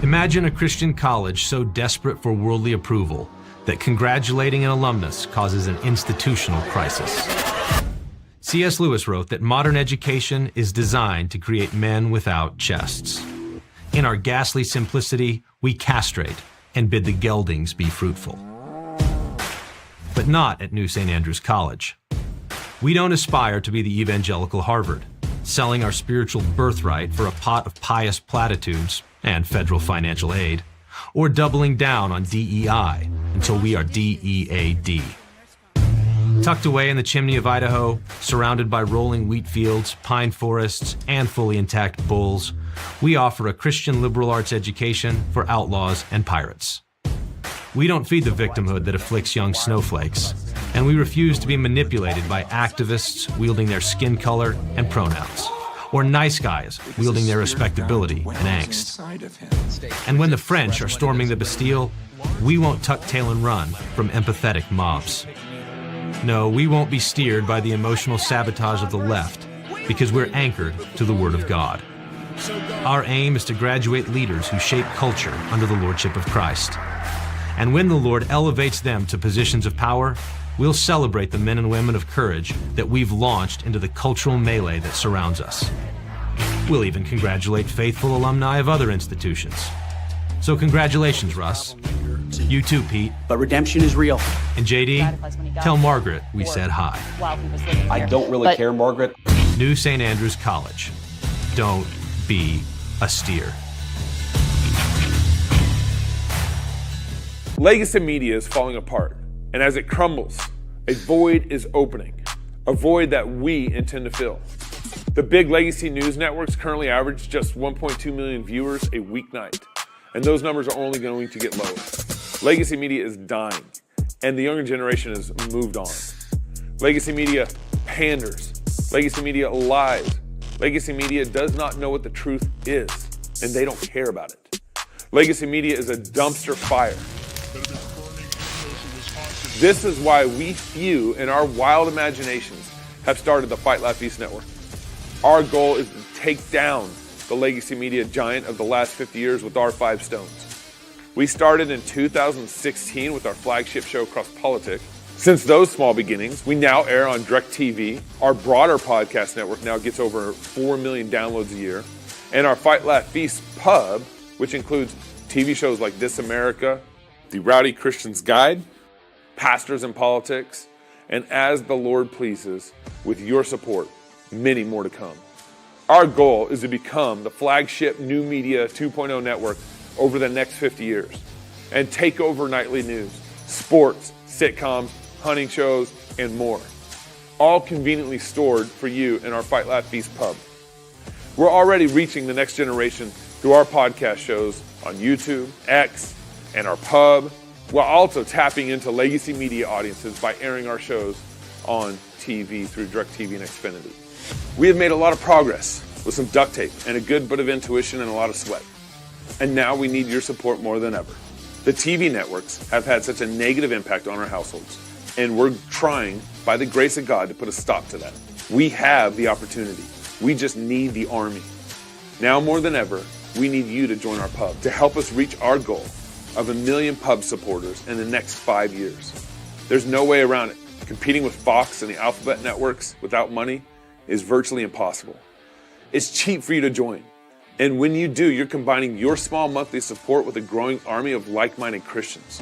Imagine a Christian college so desperate for worldly approval that congratulating an alumnus causes an institutional crisis. C.S. Lewis wrote that modern education is designed to create men without chests. In our ghastly simplicity, we castrate and bid the geldings be fruitful. But not at New St. Andrews College. We don't aspire to be the evangelical Harvard, selling our spiritual birthright for a pot of pious platitudes and federal financial aid, or doubling down on DEI until we are DEAD. Tucked away in the chimney of Idaho, surrounded by rolling wheat fields, pine forests, and fully intact bulls, we offer a Christian liberal arts education for outlaws and pirates. We don't feed the victimhood that afflicts young snowflakes, and we refuse to be manipulated by activists wielding their skin color and pronouns, or nice guys wielding their respectability and angst. And when the French are storming the Bastille, we won't tuck tail and run from empathetic mobs. No, we won't be steered by the emotional sabotage of the left, because we're anchored to the Word of God. Our aim is to graduate leaders who shape culture under the lordship of Christ. And when the Lord elevates them to positions of power, we'll celebrate the men and women of courage that we've launched into the cultural melee that surrounds us. We'll even congratulate faithful alumni of other institutions. So congratulations, Russ. You too, Pete. But redemption is real. And JD, tell Margaret we said hi. I don't really care, Margaret. New St. Andrews College. Don't be a steer. Legacy media is falling apart, and as it crumbles, a void is opening, a void that we intend to fill. The big legacy news networks currently average just 1.2 million viewers a weeknight, and those numbers are only going to get lower. Legacy media is dying, and the younger generation has moved on. Legacy media panders. Legacy media lies. Legacy media does not know what the truth is, and they don't care about it. Legacy media is a dumpster fire. This is why we few in our wild imaginations have started the Fight Laugh Feast Network. Our goal is to take down the legacy media giant of the last 50 years with our 5 stones. We started in 2016 with our flagship show, Cross Politics. Since those small beginnings, we now air on DirecTV. Our broader podcast network now gets over 4 million downloads a year. And our Fight Laugh Feast pub, which includes TV shows like This America, The Rowdy Christian's Guide, Pastors in Politics, and As the Lord Pleases, with your support, many more to come. Our goal is to become the flagship new media 2.0 network over the next 50 years and take over nightly news, sports, sitcoms, hunting shows, and more, all conveniently stored for you in our Fight Laugh Feast pub. We're already reaching the next generation through our podcast shows on YouTube, X, and our pub, while also tapping into legacy media audiences by airing our shows on TV through DirecTV and Xfinity. We have made a lot of progress with some duct tape and a good bit of intuition and a lot of sweat. And now we need your support more than ever. The TV networks have had such a negative impact on our households, and we're trying, by the grace of God, to put a stop to that. We have the opportunity. We just need the army. Now more than ever, we need you to join our pub to help us reach our goal of 1 million pub supporters in the next 5 years. There's no way around it. Competing with Fox and the Alphabet networks without money is virtually impossible. It's cheap for you to join. And when you do, you're combining your small monthly support with a growing army of like-minded Christians.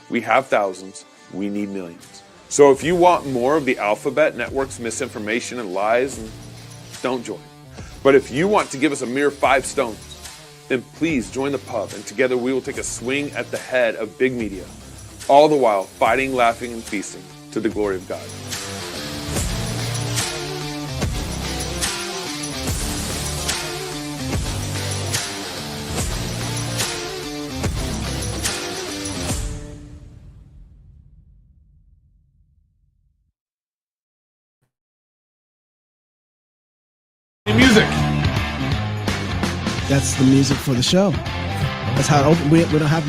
We have thousands, we need millions. So if you want more of the Alphabet network's misinformation and lies, don't join. But if you want to give us a mere 5 stones, then please join the pub, and together we will take a swing at the head of big media, all the while fighting, laughing, and feasting to the glory of God. Music. That's the music for the show. That's how it opens. We don't have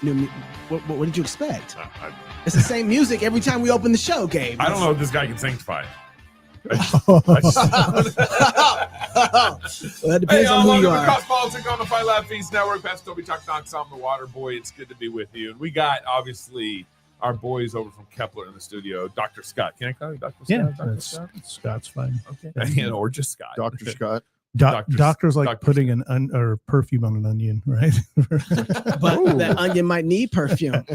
new. What did you expect? It's the same music every time we open the show, Gabe. I don't know if this guy can sanctify. Well, that depends on who welcome you to are. Cosmopolitan on the Fight Laugh Feast Network. Pastor Toby Chuck Knox on the water. Boy, it's good to be with you. And we got, obviously, our boys over from Kepler in the studio. Dr. Scott. Can I call you Dr. Scott? Yeah, Dr. Scott? Scott's fine. Okay. Or just Scott. Dr. Scott. Doctor's like Dr. putting or perfume on an onion, right? But that onion might need perfume.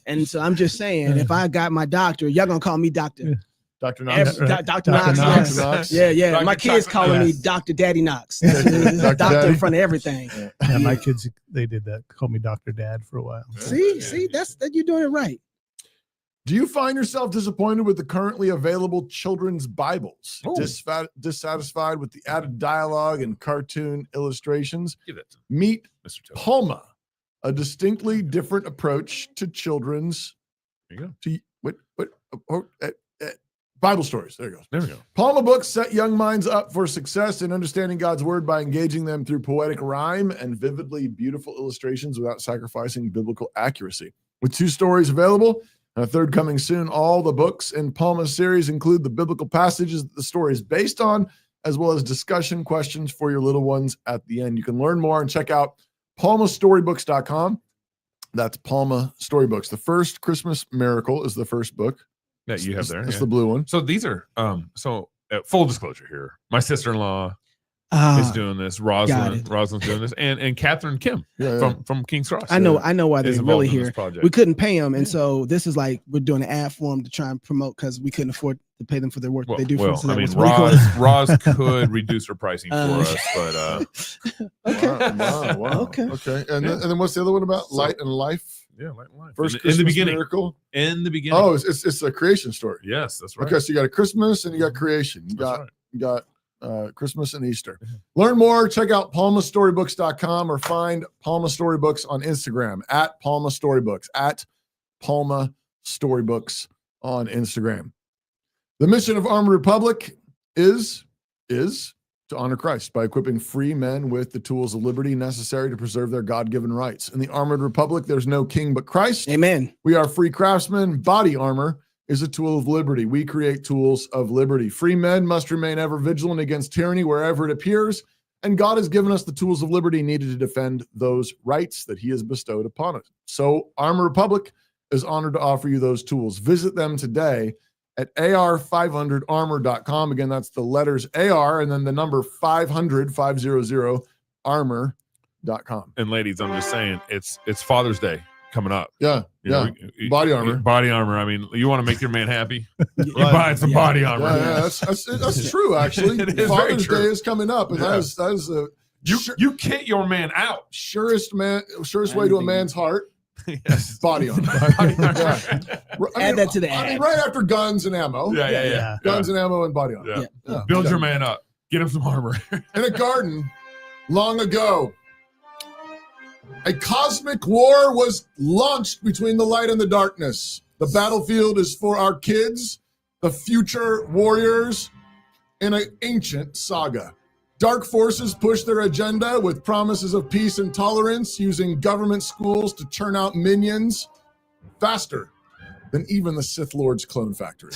And so I'm just saying, if I got my doctor, y'all gonna call me doctor. Dr. Knox. Dr. Knox. Knox. Yes. Knox. Yeah. Dr. My kids calling me Yes. Dr. Daddy Knox. Dr. Doctor Daddy. in front of everything. Yeah, my kids, they did that. Called me Dr. Dad for a while. See, that's you're doing it right. Do you find yourself disappointed with the currently available children's Bibles? Oh. Dissatisfied with the added dialogue and cartoon illustrations? Give it to Meet Mr. Toby. Postma, a distinctly different approach to children's There you go. Bible stories. There you go. There we go. Postma books set young minds up for success in understanding God's word by engaging them through poetic rhyme and vividly beautiful illustrations without sacrificing biblical accuracy. With 2 stories available and a 3rd coming soon, all the books in Postma's series include the biblical passages that the story is based on, as well as discussion questions for your little ones at the end. You can learn more and check out palmastorybooks.com. That's Postma Storybooks. The First Christmas Miracle is the first book. That you have there. It's yeah. the blue one. So these are, full disclosure here. My sister-in-law is doing this. Rosalind's doing this. And Catherine Kim from King's Cross. I know why is they're involved really in this here. project. We couldn't pay them, and so this is like we're doing an ad for them to try and promote because we couldn't afford to pay them for their work that they do for us. So I that mean, was really Roz could reduce her pricing for us, but okay. Wow. Okay. And then what's the other one about? Light and Life. yeah, Light and Life. First in Christmas the beginning. Miracle. In the beginning. Oh, it's a creation story. yes, that's right. Okay, so you got a Christmas and you got creation. You That's got right. you got Christmas and Easter. Learn more. Check out palmastorybooks.com or find Palma Storybooks on Instagram at Palma Storybooks at Palma Storybooks on Instagram. The mission of Armored Republic is to honor Christ by equipping free men with the tools of liberty necessary to preserve their God-given rights. In the Armored Republic, there's no king but Christ. Amen. We are free craftsmen. Body armor is a tool of liberty. We create tools of liberty. Free men must remain ever vigilant against tyranny wherever it appears, and God has given us the tools of liberty needed to defend those rights that he has bestowed upon us. So Armored Republic is honored to offer you those tools. Visit them today at ar500armor.com. Again, that's the letters AR and then the number 500 armor.com. And ladies, I'm just saying, it's Father's Day coming up. Yeah, You know, Body armor. Body armor. I mean, you want to make your man happy? You buy some body armor. That's true, actually. It is very Father's true. Day is coming up, and Yeah. that is a You kit your man out. surest way to a man's heart. Yes. Body armor. Body armor. Yeah. Add that to the I mean, ad. right after guns and ammo. Yeah. Guns and ammo and body armor. Yeah. Yeah. Build your man up. Get him some armor. In a garden long ago, a cosmic war was launched between the light and the darkness. The battlefield is for our kids, the future warriors, in an ancient saga. Dark forces push their agenda with promises of peace and tolerance, using government schools to churn out minions faster than even the Sith Lord's clone factory.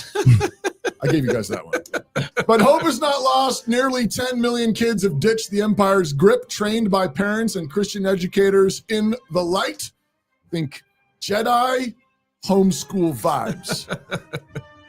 I gave you guys that one. But hope is not lost. Nearly 10 million kids have ditched the Empire's grip, trained by parents and Christian educators in the light. Think Jedi homeschool vibes.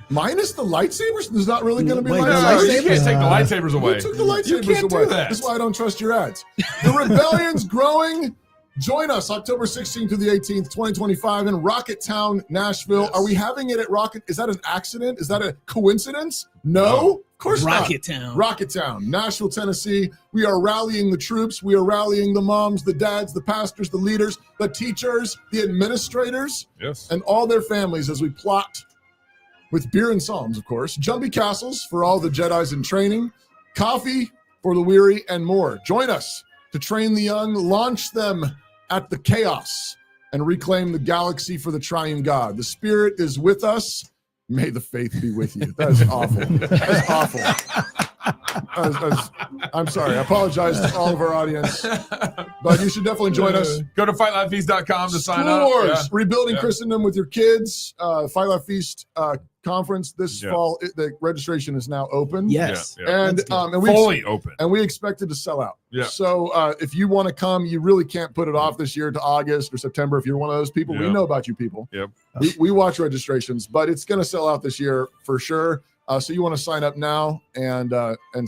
Minus the lightsabers? There's not really going to be Wait, lightsabers? You can't take the lightsabers away. You took the You lightsabers can't away. do that. That's why I don't trust your ads. The rebellion's growing. Join us October 16th through the 18th, 2025 in Rocketown, Nashville. Yes. Are we having it at Rocket? Is that an accident? Is that a coincidence? No, of course not. Rocketown. Rocketown, Nashville, Tennessee. We are rallying the troops. We are rallying the moms, the dads, the pastors, the leaders, the teachers, the administrators, Yes. and all their families as we plot with beer and psalms, of course, jumpy castles for all the Jedis in training, coffee for the weary, and more. Join us to train the young, launch them at the chaos, and reclaim the galaxy for the triune God. The Spirit is with us. May the faith be with you. That is awful. That's awful. I'm sorry. I apologize to all of our audience, but you should definitely join us. Go to fightlifefeast.com to sign up. School Wars, Yeah. rebuilding Yeah. Christendom with your kids. Fight Life Feast conference this Yeah. fall. The registration is now open. Yes. Yeah. And That's good. and Fully open. we expect it to sell out. Yeah. So if you want to come, you really can't put it off this year to August or September. If you're one of those people, we Yeah. know about you people. Yep. We watch registrations, but it's going to sell out this year for sure. So you want to sign up now, and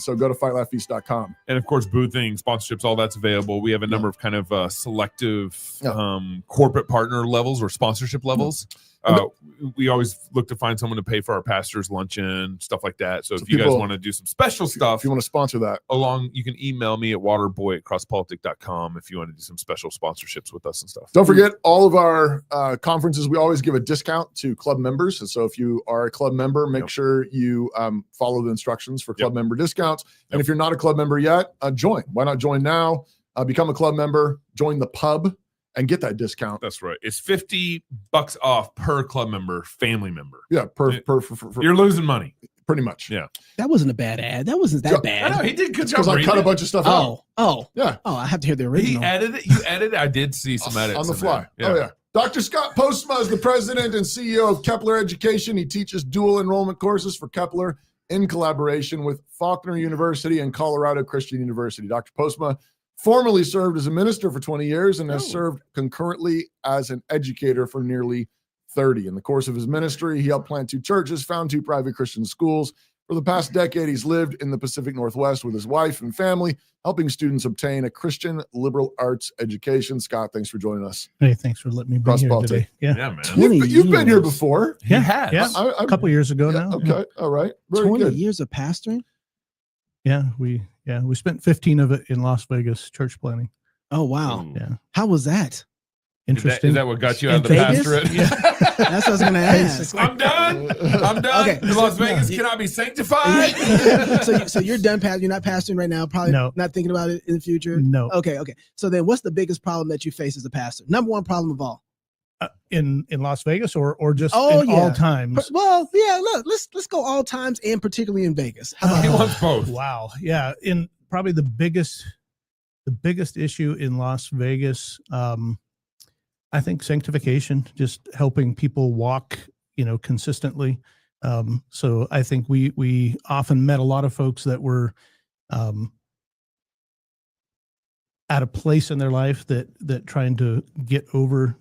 so go to fightlaughfeast.com. And of course, boothing, sponsorships, all that's available. We have a number of kind of selective Yeah. corporate partner levels or sponsorship levels. We always look to find someone to pay for our pastors' luncheon, stuff like that. So if you guys people- want to do some special stuff If you want to sponsor that, you can email me at waterboy@crosspolitic.com if you want to do some special sponsorships with us and stuff. don't forget all of our conferences. We always give a discount to club members. And so if you are a club member, make Yep. sure you follow the instructions for club Yep. member discounts. And Yep. if you're not a club member yet, join. Why not join now? Become a club member, join the pub, and get that discount. That's right. It's $50 off per club member, family member. Yeah, for You're losing money. pretty much. Yeah. That wasn't a bad ad. That wasn't that Yeah. I bad. know he did a good job. Because I reading cut a it. bunch of stuff out. Oh, Yeah, I have to hear the He original. edited it. You edited. I did see some edits on the in fly. there. Oh, yeah. Dr. Scott Postma is the president and CEO of Kepler Education. He teaches dual enrollment courses for Kepler in collaboration with Faulkner University and Colorado Christian University. Dr. Postma formerly served as a minister for 20 years and has served concurrently as an educator for nearly 30. In the course of his ministry, he helped plant 2 churches, found 2 private Christian schools. For the past decade, he's lived in the Pacific Northwest with his wife and family, helping students obtain a Christian liberal arts education. Scott, thanks for joining us. Hey, thanks for letting me be Cross here politic. today. Yeah. Yeah, man. 20 You've been here years. before. He has. Yeah. A couple years ago Yeah, now. okay. All right. Very 20 good. years of pastoring? Yeah. We spent 15 of it in Las Vegas church planning. Oh, wow. Ooh. Yeah. How was that? Interesting. Is that what got you out In of the Vegas? pastorate? That's what I was going to ask. I'm done. I'm done. Okay. In Las So, Vegas, yeah. can I be sanctified? so you're done, you're not pastoring right now, probably No. not thinking about it in the future? No. Okay. So then what's the biggest problem that you face as a pastor? Number one problem of all? In Las Vegas or just Oh, in yeah. all times? Well, yeah, look, let's go all times and particularly in Vegas. How about He that? wants both. Wow. Yeah. In probably the biggest issue in Las Vegas, I think sanctification, just helping people walk, consistently. So I think we often met a lot of folks that were at a place in their life that trying to get over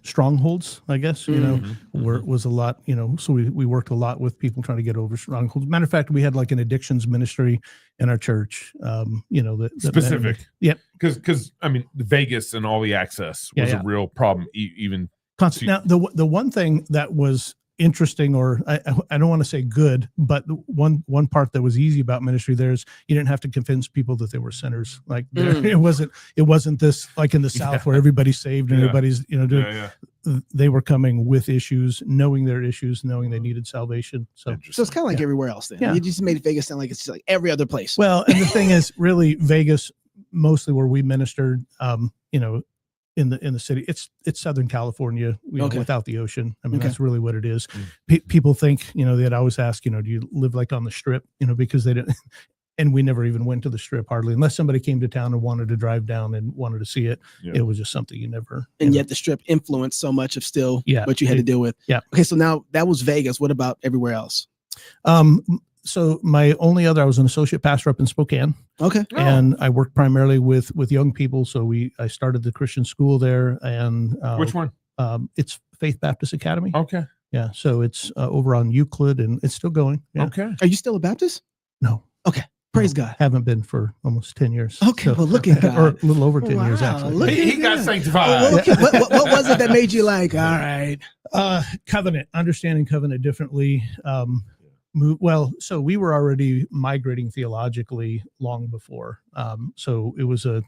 strongholds, I guess, where it was a lot, so we worked a lot with people trying to get over strongholds. Matter of fact, we had like an addictions ministry in our church, that Specific. Yep. Because I mean, Vegas and all the access was Yeah. a real problem. Even Constant. Now, the one thing that was interesting, or I don't want to say good, but the one part that was easy about ministry there is you didn't have to convince people that they were sinners. Like it wasn't this like in the South where everybody's saved and everybody's doing. They were coming with issues, knowing their issues, knowing they needed salvation. So So it's kind of like everywhere else then. Yeah. You just made Vegas sound like it's like every other place. well, and the thing is, really, Vegas, mostly where we ministered, in the city, it's Southern California, Okay. without the ocean. I mean, Okay. that's really what it is. People think, they'd always ask, do you live like on the Strip? Because they didn't, and we never even went to the Strip hardly, unless somebody came to town and wanted to drive down and wanted to see it. Yeah. It was just something you never. And yet the Strip influenced so much of still Yeah. what you had to deal with. Yeah. Okay, so now that was Vegas. What about everywhere else? So my only other, I was an associate pastor up in Spokane. Okay. And I worked primarily with young people. So I started the Christian school there, and which one? it's Faith Baptist Academy. Okay. Yeah. So it's over on Euclid, and it's still going. Yeah. Okay. Are you still a Baptist? No. Okay. Praise God. Haven't been for almost 10 years. Okay, well, look at God. Or a little over 10 years, Wow, actually. look at He got that. sanctified. Well, okay, what was it that made you like, all right? Covenant, understanding covenant differently. So we were already migrating theologically long before. So it was a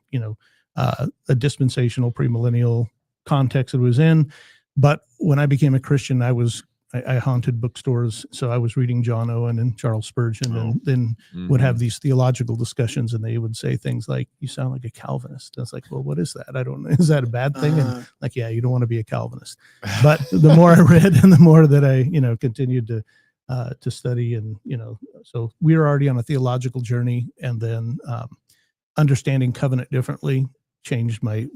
dispensational premillennial context it was in. But when I became a Christian, I haunted bookstores. So I was reading John Owen and Charles Spurgeon, and then would have these theological discussions, and they would say things like, "You sound like a Calvinist." I was like, "Well, what is that? I don't know. Is that a bad thing?" And like, yeah, you don't want to be a Calvinist. But the more I read and the more that I, continued to study, and, so we were already on a theological journey, and then understanding covenant differently changed my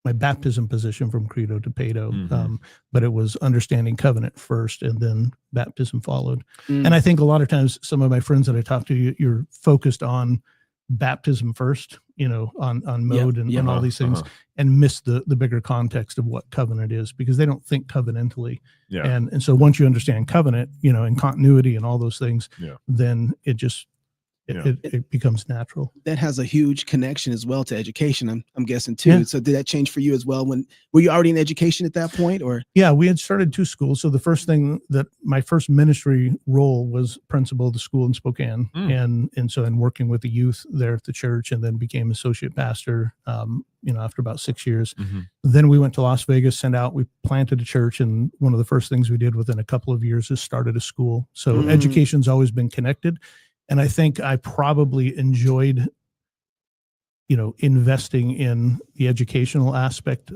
my baptism position from credo to pedo, Mhm. but it was understanding covenant first, and then baptism followed. Mm. And I think a lot of times, some of my friends that I talk to, you're focused on baptism first, on mode and all these things, and miss the bigger context of what covenant is, because they don't think covenantally. Yeah. And so once you understand covenant, and continuity and all those things, Yeah. then it just Yeah. it becomes natural. That has a huge connection as well to education, I'm guessing too. Yeah. So did that change for you as well? Were you already in education at that point, or? Yeah, we had started 2 schools. So the first thing that my first ministry role was principal of the school in Spokane, and so working with the youth there at the church, and then became associate pastor. After about 6 years. Then we went to Las Vegas, we planted a church, and one of the first things we did within a couple of years is started a school. So education's always been connected. And I think I probably enjoyed, investing in the educational aspect.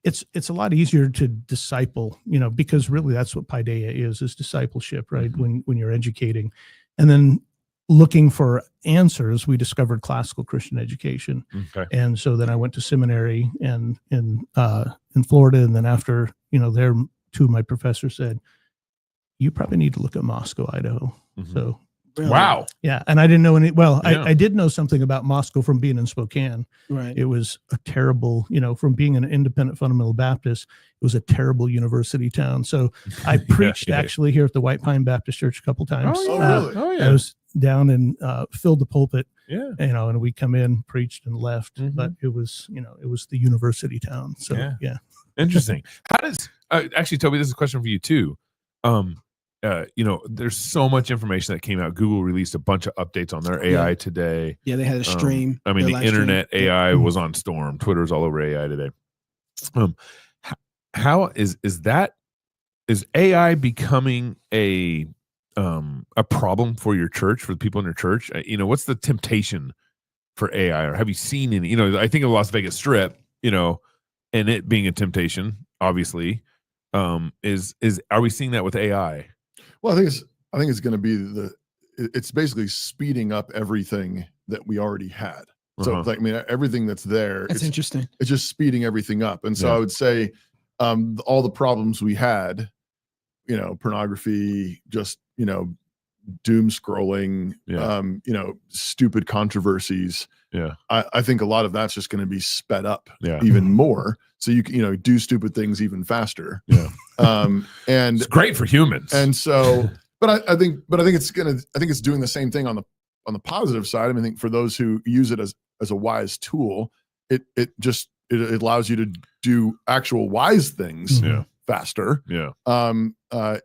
It's a lot easier to disciple, because really that's what paideia is discipleship, right? When you're educating, and then looking for answers, we discovered classical Christian education. Okay. And so then I went to seminary and in Florida. And then after, there, 2 of my professors said, you probably need to look at Moscow, Idaho. So Really? Wow. yeah. And I didn't know any, Yeah. I did know something about Moscow from being in Spokane. Right. It was a terrible, from being an independent fundamental Baptist, it was a terrible university town. So I preached actually here at the White Pine Baptist Church a couple times. Oh, really? Oh, yeah. I was down and filled the pulpit, Yeah. and we come in, preached, and left. Mhm. But it was the university town. So yeah. Interesting. How does actually, Toby, this is a question for you too. There's so much information that came out. Google released a bunch of updates on their AI today. Yeah, they had a stream. I mean, their the live stream. internet AI was on storm. Twitter's all over AI today. How is AI becoming a problem for your church, for the people in your church? What's the temptation for AI, or have you seen any? I think of Las Vegas Strip, and it being a temptation, obviously. Are we seeing that with AI? Well, I think it's going to be it's basically speeding up everything that we already had. So everything that's there, That's interesting. it's just speeding everything up. And so Yeah. I would say all the problems we had, pornography, just, doom scrolling, stupid controversies. Yeah. I think a lot of that's just going to be sped up Yeah. even more. So you can, do stupid things even faster. Yeah. And It's great for humans. and so, but I think it's doing the same thing on the positive side. I mean, I think for those who use it as a wise tool, it allows you to do actual wise things Yeah. faster. Yeah. But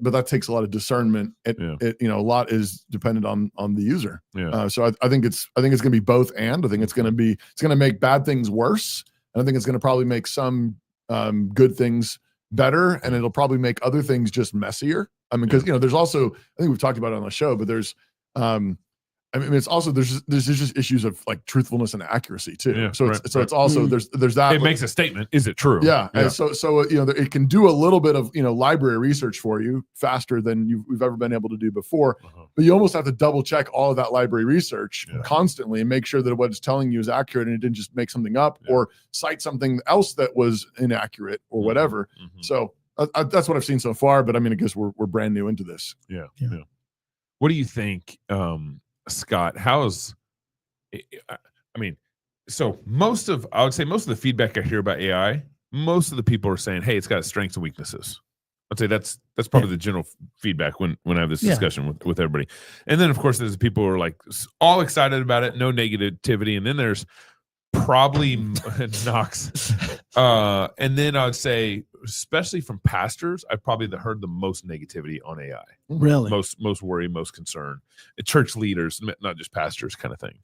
that takes a lot of discernment. A lot is dependent on the user. Yeah. So I think it's going to be both, and I think it's going to make bad things worse, and I think it's going to probably make some good things better, and it'll probably make other things just messier. I mean, because there's also, I think we've talked about it on the show, but there's it's also there's just issues of like truthfulness and accuracy too. Yeah, So right, it's also there's that. It makes a statement. Is it true? Yeah. And so it can do a little bit of library research for you faster than we've ever been able to do before. But you almost have to double check all of that library research constantly and make sure that what it's telling you is accurate, and it didn't just make something up or cite something else that was inaccurate or whatever. So that's what I've seen so far. But I mean, I guess we're brand new into this. Yeah. What do you think, Scott? I would say most of the feedback I hear about AI, most of the people are saying, hey, it's got strengths and weaknesses. I'd say that's probably the general feedback when I have this discussion with everybody. And then of course there's people who are like all excited about it, no negativity. And then there's probably Knox. And then I'd say, especially from pastors, I've probably heard the most negativity on AI. Really? Most worry, most concern. Church leaders, not just pastors, kind of thing.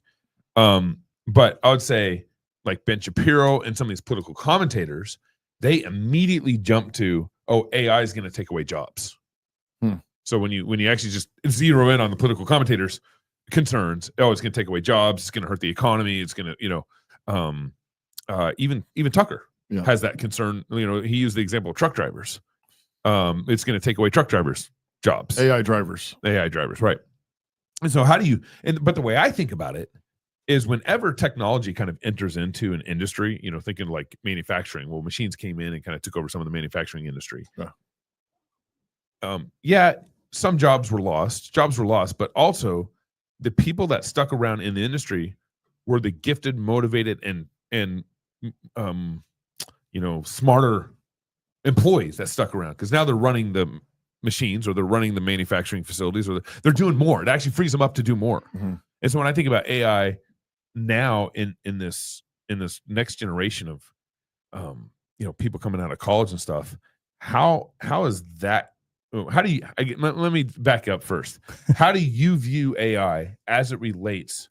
But I would say, like Ben Shapiro and some of these political commentators, they immediately jump to, oh, AI is going to take away jobs. So when you actually just zero in on the political commentators' concerns, oh, it's going to take away jobs, it's going to hurt the economy, it's going to, even Tucker has that concern. He used the example of truck drivers. It's going to take away truck drivers' jobs. AI drivers, right? And so how do you? But the way I think about it is whenever technology kind of enters into an industry, thinking like manufacturing, well, machines came in and kind of took over some of the manufacturing industry. Yeah. Some jobs were lost, but also the people that stuck around in the industry were the gifted, motivated, and smarter employees that stuck around, because now they're running the machines, or they're running the manufacturing facilities, or they're doing more. It actually frees them up to do more. Mm-hmm. And so when I think about AI now in this next generation of people coming out of college and stuff, how is that? Let me back up first. How do you view AI as it relates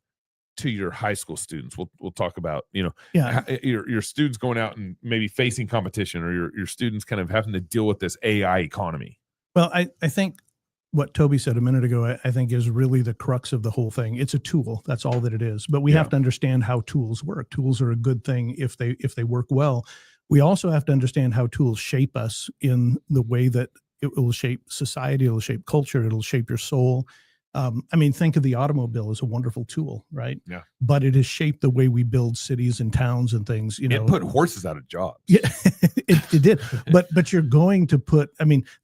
to your high school students? We'll talk about your students going out and maybe facing competition, or your students kind of having to deal with this AI economy. Well, I think what Toby said a minute ago, I think is really the crux of the whole thing. It's a tool. That's all that it is. But we have to understand how tools work. Tools are a good thing if they work well. We also have to understand how tools shape us in the way that it will shape society, it'll shape culture, it'll shape your soul. Think of the automobile as a wonderful tool, right? Yeah. But it has shaped the way we build cities and towns and things. It put horses out of jobs. Yeah, it did. But you're going to put,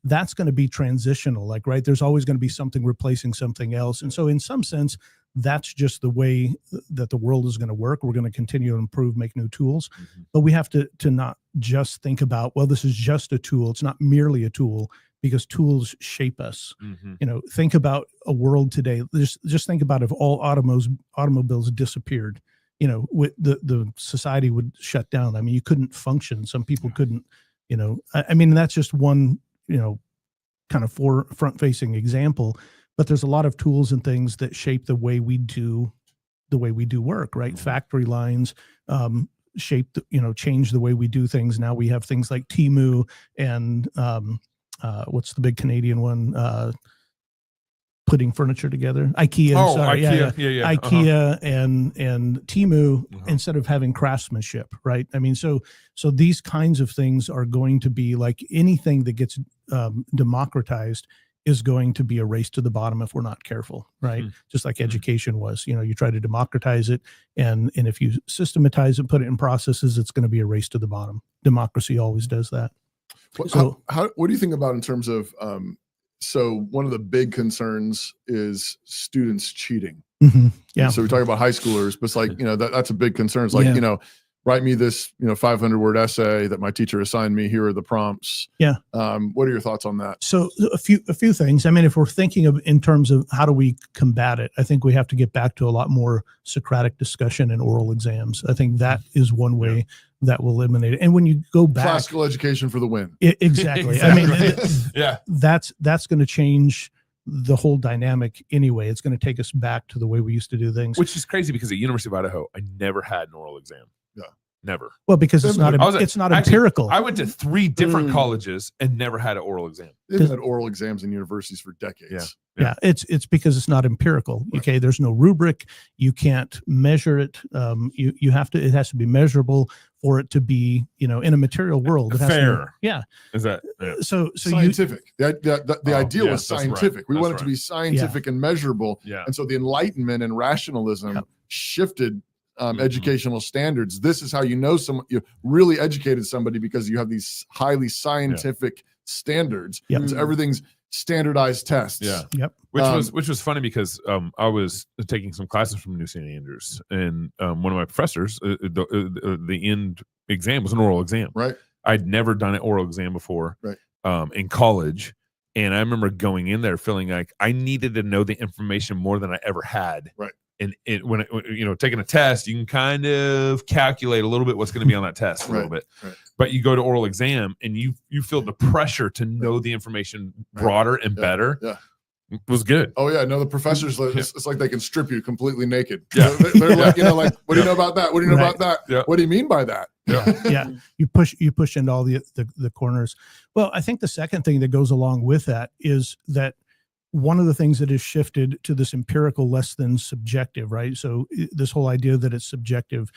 that's going to be transitional, right? There's always going to be something replacing something else. And so in some sense, that's just the way that the world is going to work. We're going to continue to improve, make new tools, but we have to not just think about, well, this is just a tool. It's not merely a tool, because tools shape us. Think about a world today. Just think about if all automobiles disappeared, the society would shut down. You couldn't function. Some people couldn't, that's just one, kind of front facing example, but there's a lot of tools and things that shape the way we do work, right? Factory lines, shape, change the way we do things. Now we have things like Temu and, what's the big Canadian one? Putting furniture together. IKEA. Oh, sorry. IKEA. Yeah. IKEA and Temu, instead of having craftsmanship, right? So these kinds of things are going to be like anything that gets democratized is going to be a race to the bottom if we're not careful, right? Just like education was, you try to democratize it, and if you systematize it, put it in processes, it's going to be a race to the bottom. Democracy always does that. So, what do you think about in terms of, so one of the big concerns is students cheating. Yeah. And so we talk about high schoolers, but it's like, that's a big concern. It's like, write me this, 500-word essay that my teacher assigned me. Here are the prompts. Yeah. What are your thoughts on that? So a few things. If we're thinking of in terms of how do we combat it, I think we have to get back to a lot more Socratic discussion and oral exams. I think that is one way that will eliminate it. And when you go back, classical education for the win. Exactly. That's going to change the whole dynamic anyway. It's going to take us back to the way we used to do things. Which is crazy, because at University of Idaho, I never had an oral exam. Yeah. Never. Well, because it's not empirical. I went to 3 different colleges and never had an oral exam. They've had oral exams in universities for decades. Yeah. It's because it's not empirical. Right. Okay. There's no rubric. You can't measure it. You have to, it has to be measurable for it to be, in a material world. It has fair. to be, yeah. Is that, so scientific. The ideal was scientific. Right. We want it to be scientific and measurable. Yeah. And so the Enlightenment and rationalism shifted educational standards. This is how you really educated somebody, because you have these highly scientific standards. Yep. So everything's standardized tests. Yeah. Yep. Which was funny, because I was taking some classes from New St. Andrews, and one of my professors, the end exam was an oral exam. Right. I'd never done an oral exam before. Right. In college, and I remember going in there feeling like I needed to know the information more than I ever had. Right. And when taking a test, you can kind of calculate a little bit what's going to be on that test a little bit. Right. But you go to oral exam and you feel the pressure to know the information broader and better. Yeah. It was good. Oh yeah, no, the professors, it's like they can strip you completely naked. Yeah. They're like, what do you know about that? What do you know about that? Yeah. What do you mean by that? Yeah. You push into all the corners. Well, I think the second thing that goes along with that is that one of the things that has shifted to this empirical less than subjective, right? So this whole idea that it's subjective,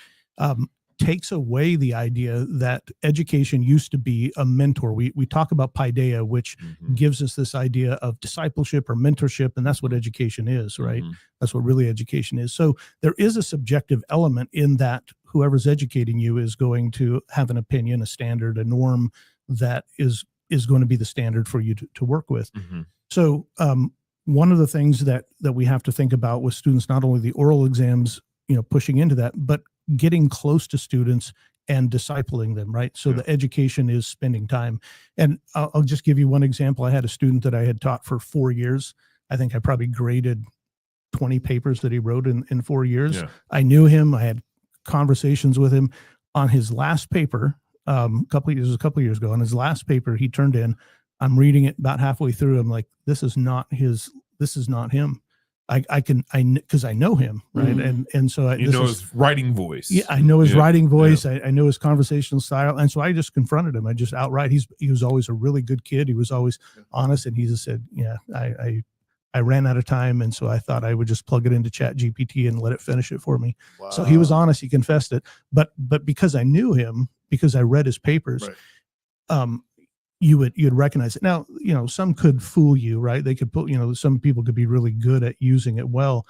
takes away the idea that education used to be a mentor. We talk about paideia, which gives us this idea of discipleship or mentorship, and that's what education is, right? That's what really education is. So there is a subjective element in that whoever's educating you is going to have an opinion, a standard, a norm that is going to be the standard for you to work with. So one of the things that we have to think about with students, not only the oral exams, pushing into that, but getting close to students and discipling them, right? So the education is spending time. And I'll just give you one example. I had a student that I had taught for 4 years. I think I probably graded 20 papers that he wrote in 4 years. Yeah. I knew him. I had conversations with him. On his last paper, a couple of years ago, on his last paper he turned in, I'm reading it about halfway through. I'm like, this is not him. Because I know him, right? And so his writing voice. Yeah, I know his writing voice. I know his conversational style, and so I just confronted him. I just outright. He was always a really good kid. He was always honest, and he just said, "Yeah, I ran out of time, and so I thought I would just plug it into Chat GPT and let it finish it for me." Wow. So he was honest. He confessed it, but because I knew him, because I read his papers, you'd recognize it. Now, some could fool you, right? They could put, some people could be really good at using it well,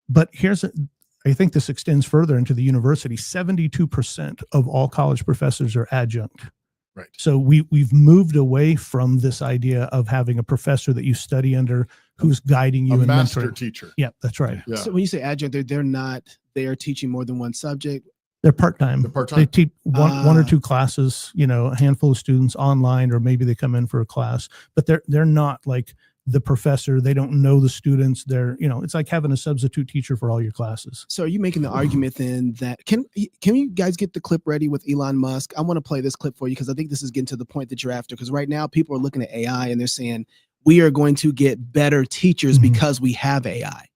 but I think this extends further into the university. 72% of all college professors are adjunct. Right. So we've moved away from this idea of having a professor that you study under who's guiding you a and master mentoring. teacher. Yeah, that's right. Yeah. So when you say adjunct, they are teaching more than one subject. They're part-time. They teach one or two classes, a handful of students online, or maybe they come in for a class, but they're not like the professor. They don't know the students. It's like having a substitute teacher for all your classes. So are you making the argument then that can you guys get the clip ready with Elon Musk? I want to play this clip for you because I think this is getting to the point that you're after. Because right now people are looking at AI and they're saying we are going to get better teachers because we have AI.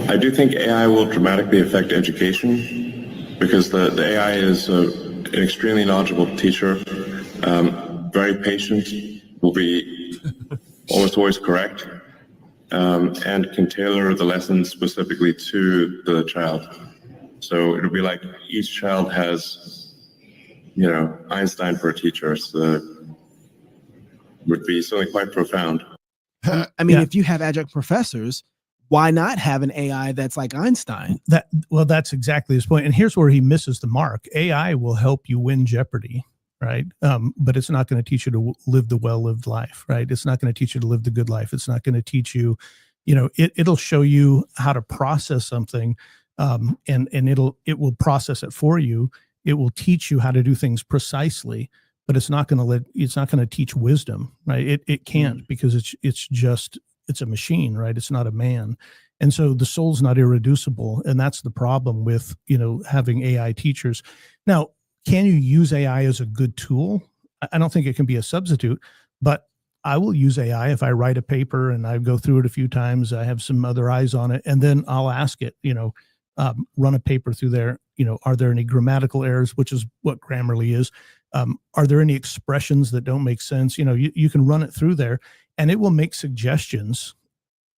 I do think AI will dramatically affect education because the AI is an extremely knowledgeable teacher, very patient, will be almost always correct, and can tailor the lessons specifically to the child. So it'll be like each child has, Einstein for a teacher. So would be something quite profound. I mean, if you have adjunct professors, why not have an AI that's like Einstein? That's exactly his point. And here's where he misses the mark. AI will help you win Jeopardy, right? But it's not going to teach you to live the well-lived life, right? It's not going to teach you to live the good life. It's not going to teach you, it'll show you how to process something, and it will process it for you. It will teach you how to do things precisely, but it's not going to teach wisdom, right? It can't, because it's a machine, right? It's not a man. And so the soul's not irreducible. And that's the problem with, having AI teachers. Now, can you use AI as a good tool? I don't think it can be a substitute, but I will use AI if I write a paper and I go through it a few times. I have some other eyes on it, and then I'll ask it, run a paper through there. Are there any grammatical errors, which is what Grammarly is? Are there any expressions that don't make sense? You can run it through there and it will make suggestions.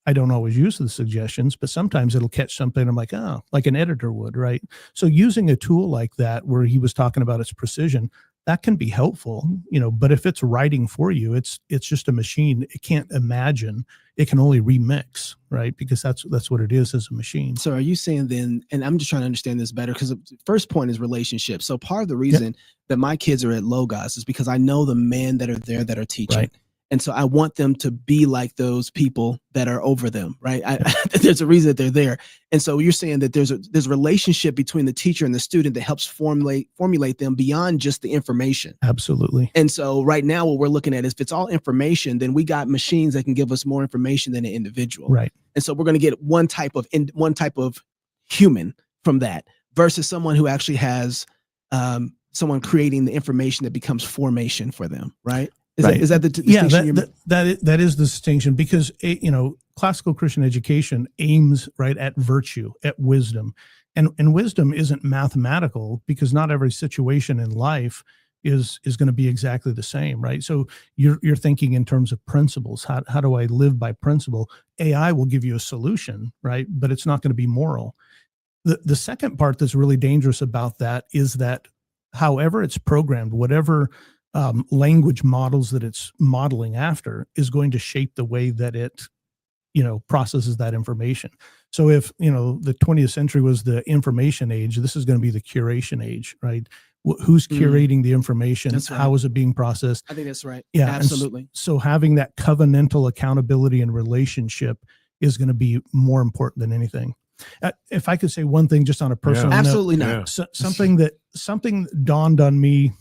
I don't always use the suggestions, but sometimes it'll catch something. I'm like, oh, like an editor would, right? So using a tool like that, where he was talking about its precision, that can be helpful, but if it's writing for you, it's just a machine. It can't imagine. It can only remix, right? Because that's what it is as a machine. So are you saying then, and I'm just trying to understand this better, because the first point is relationships. So part of the reason that my kids are at Logos is because I know the men that are there that are teaching. Right. And so I want them to be like those people that are over them, right? There's a reason that they're there. And so you're saying that there's a relationship between the teacher and the student that helps formulate them beyond just the information. Absolutely. And so right now what we're looking at is, if it's all information, then we got machines that can give us more information than an individual. Right. And so we're going to get one type of human from that, versus someone who actually has someone creating the information that becomes formation for them, right? Is that the distinction? That is the distinction, because classical Christian education aims right at virtue, at wisdom, and wisdom isn't mathematical, because not every situation in life is going to be exactly the same, right? So you're thinking in terms of principles. How do I live by principle? AI will give you a solution, right? But it's not going to be moral. The second part that's really dangerous about that is that however it's programmed, whatever language models that it's modeling after is going to shape the way that it, processes that information. So if, the 20th century was the information age, this is going to be the curation age, right? Who's curating the information? That's right. How is it being processed? I think that's right. Yeah, absolutely. So having that covenantal accountability and relationship is going to be more important than anything. If I could say one thing just on a personal note, absolutely not. Something dawned on me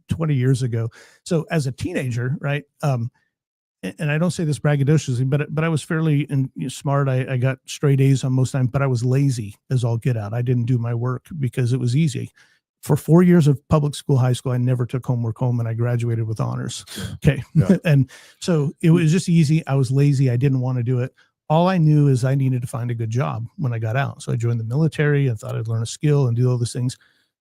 20 years ago. So as a teenager, right? And I don't say this braggadociously, but I was fairly smart. I got straight A's on most times, but I was lazy as all get out. I didn't do my work because it was easy. For 4 years of public school, high school, I never took homework home, and I graduated with honors. Okay. Yeah. And so it was just easy. I was lazy. I didn't want to do it. All I knew is I needed to find a good job when I got out. So I joined the military and thought I'd learn a skill and do all those things.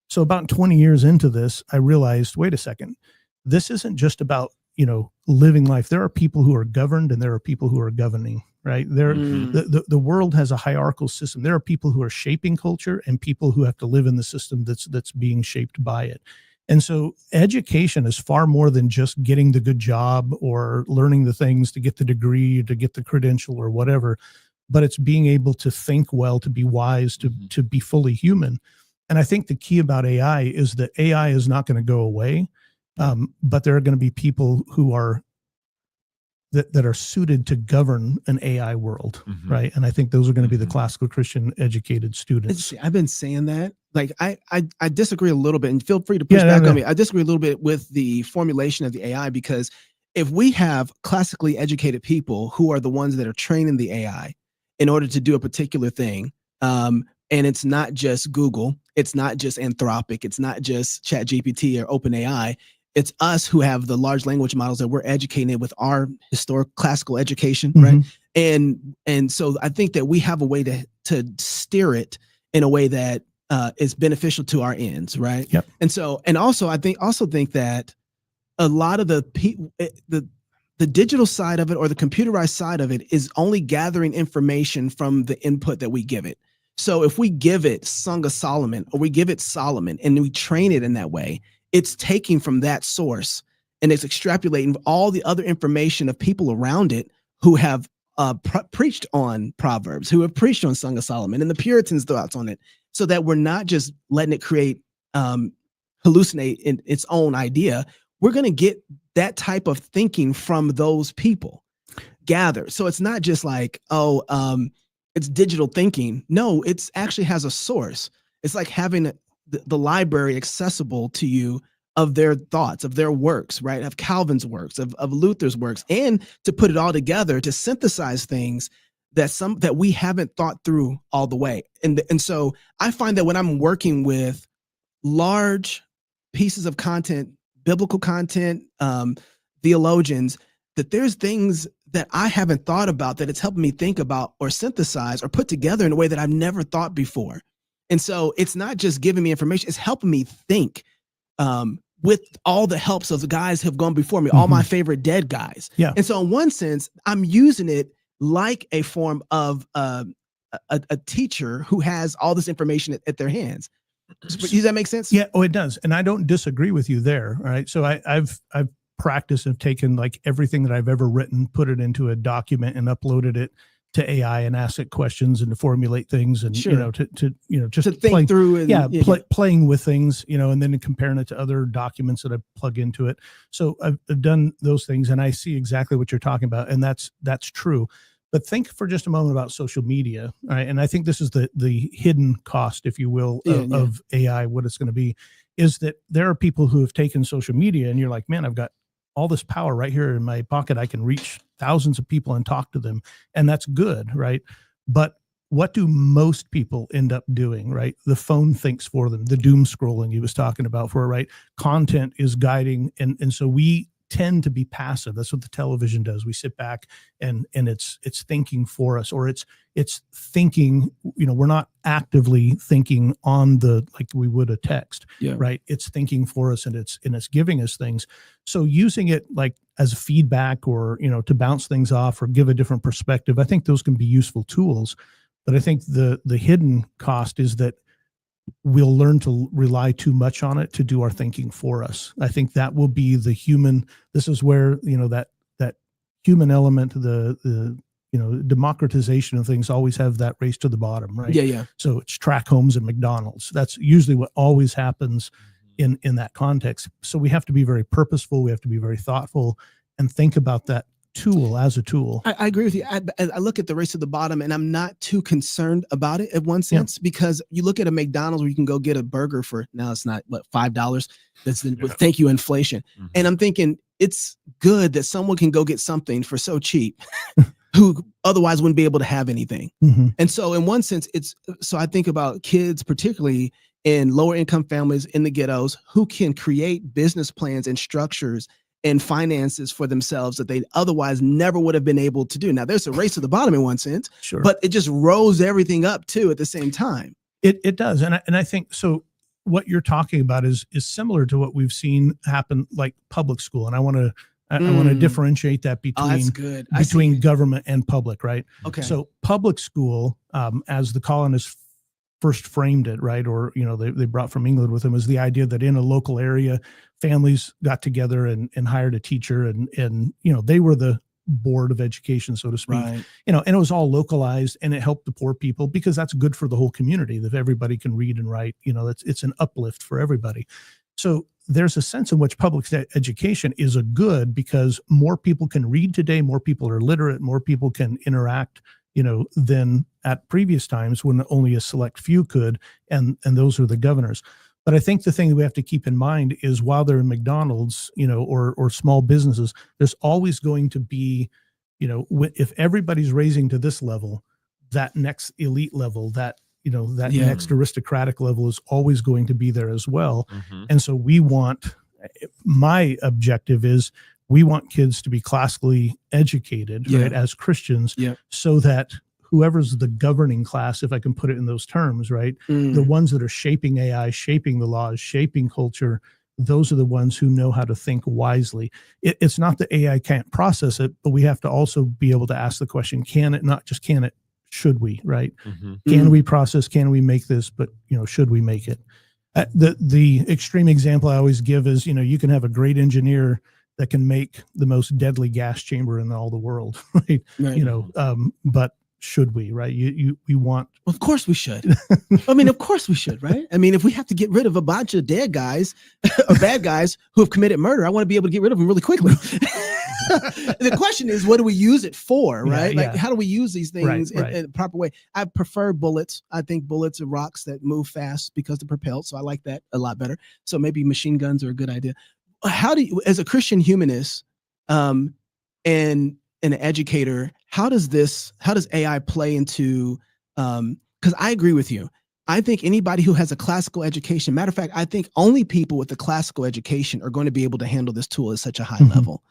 So about 20 years into this, I realized, wait a second, this isn't just about, living life. There are people who are governed and there are people who are governing, right? The world has a hierarchical system. There are people who are shaping culture and people who have to live in the system that's being shaped by it. And so education is far more than just getting the good job or learning the things to get the degree, to get the credential or whatever, but it's being able to think well, to be wise, to be fully human. And I think the key about AI is that AI is not going to go away. But there are going to be people who are that are suited to govern an AI world, right? And I think those are going to be the classical Christian educated students. I've been saying that. Like I disagree a little bit, and feel free to push back on me. I disagree a little bit with the formulation of the AI, because if we have classically educated people who are the ones that are training the AI in order to do a particular thing, and it's not just Google, it's not just Anthropic, it's not just ChatGPT or OpenAI. It's us who have the large language models that we're educating with our historic classical education, right? And so I think that we have a way to steer it in a way that is beneficial to our ends, right? Yep. And also I think that a lot of the digital side of it or the computerized side of it is only gathering information from the input that we give it. So if we give it Song of Solomon or we give it Solomon and we train it in that way, it's taking from that source and it's extrapolating all the other information of people around it who have preached on Proverbs, who have preached on Song of Solomon and the Puritans' thoughts on it, so that we're not just letting it create, hallucinate in its own idea. We're going to get that type of thinking from those people gathered. So it's not just like, it's digital thinking. No, it's actually has a source. It's like having the library accessible to you of their thoughts, of their works, right? Of Calvin's works, of Luther's works, and to put it all together to synthesize things that we haven't thought through all the way. And so I find that when I'm working with large pieces of content, biblical content, theologians, that there's things that I haven't thought about that it's helping me think about or synthesize or put together in a way that I've never thought before. And so it's not just giving me information, it's helping me think with all the helps of the guys who have gone before me, all my favorite dead guys. Yeah. And so in one sense, I'm using it like a form of a teacher who has all this information at their hands. Does that make sense? Yeah. Oh, it does. And I don't disagree with you there. All right. So I've practiced and taken like everything that I've ever written, put it into a document and uploaded it to AI and ask it questions and to formulate things and, Sure. Just to think through and playing with things, and then comparing it to other documents that I plug into it. So I've done those things and I see exactly what you're talking about. And that's true. But think for just a moment about social media. Right? And I think this is the hidden cost, if you will, of AI, what it's going to be, is that there are people who have taken social media and you're like, man, I've got all this power right here in my pocket. I can reach thousands of people and talk to them. And that's good, right? But what do most people end up doing, right? The phone thinks for them, the doom scrolling he was talking about for, right? Content is guiding. And so we tend to be passive. That's what the television does. We sit back and it's thinking for us, or it's thinking, we're not actively thinking on like we would a text, right? It's thinking for us and it's giving us things. So using it like as feedback or, to bounce things off or give a different perspective, I think those can be useful tools. But I think the hidden cost is that we'll learn to rely too much on it to do our thinking for us. I think that will be the human. This is where, that human element, the democratization of things always have that race to the bottom, right? Yeah. So it's track homes and McDonald's. That's usually what always happens in that context. So we have to be very purposeful. We have to be very thoughtful and think about that tool as a tool. I agree with you. I look at the race to the bottom and I'm not too concerned about it in one sense, because you look at a McDonald's where you can go get a burger for, now it's not, what, $5? That's with thank you inflation. And I'm thinking it's good that someone can go get something for so cheap who otherwise wouldn't be able to have anything. And so in one sense, so I think about kids, particularly in lower income families in the ghettos, who can create business plans and structures and finances for themselves that they otherwise never would have been able to do. Now there's a race to the bottom in one sense, Sure. But it just rose everything up too at the same time. It does. And I think so. What you're talking about is similar to what we've seen happen, like public school. And I want to differentiate that between government and public, right? Okay. So public school, as the colonists first framed it, right, or they brought from England with them, is the idea that in a local area, families got together and hired a teacher, and they were the board of education, so to speak. Right. And it was all localized, and it helped the poor people because that's good for the whole community. That everybody can read and write, it's an uplift for everybody. So there's a sense in which public education is a good because more people can read today, more people are literate, more people can interact, than at previous times when only a select few could, and those are the governors. But I think the thing that we have to keep in mind is while they're in McDonald's, or small businesses, there's always going to be, if everybody's raising to this level, that next elite level, that next aristocratic level is always going to be there as well. And so my objective is we want kids to be classically educated, right, as Christians, so that whoever's the governing class, if I can put it in those terms, right, the ones that are shaping AI, shaping the laws, shaping culture, those are the ones who know how to think wisely. It's not that AI can't process it, but we have to also be able to ask the question, can it, not just can it, should we, right? Can we process, can we make this, but, should we make it? The extreme example I always give is, you can have a great engineer that can make the most deadly gas chamber in all the world, right? But should we, right? We want. Well, of course we should. I mean, of course we should, right? I mean, if we have to get rid of a bunch of dead guys or bad guys who have committed murder, I want to be able to get rid of them really quickly. The question is, what do we use it for, right? How do we use these things in a proper way? I prefer bullets. I think bullets are rocks that move fast because they're propelled. So I like that a lot better. So maybe machine guns are a good idea. How do you, as a Christian humanist, and an educator, how does AI play into, because I agree with you. I think anybody who has a classical education, matter of fact, I think only people with a classical education are going to be able to handle this tool at such a high level,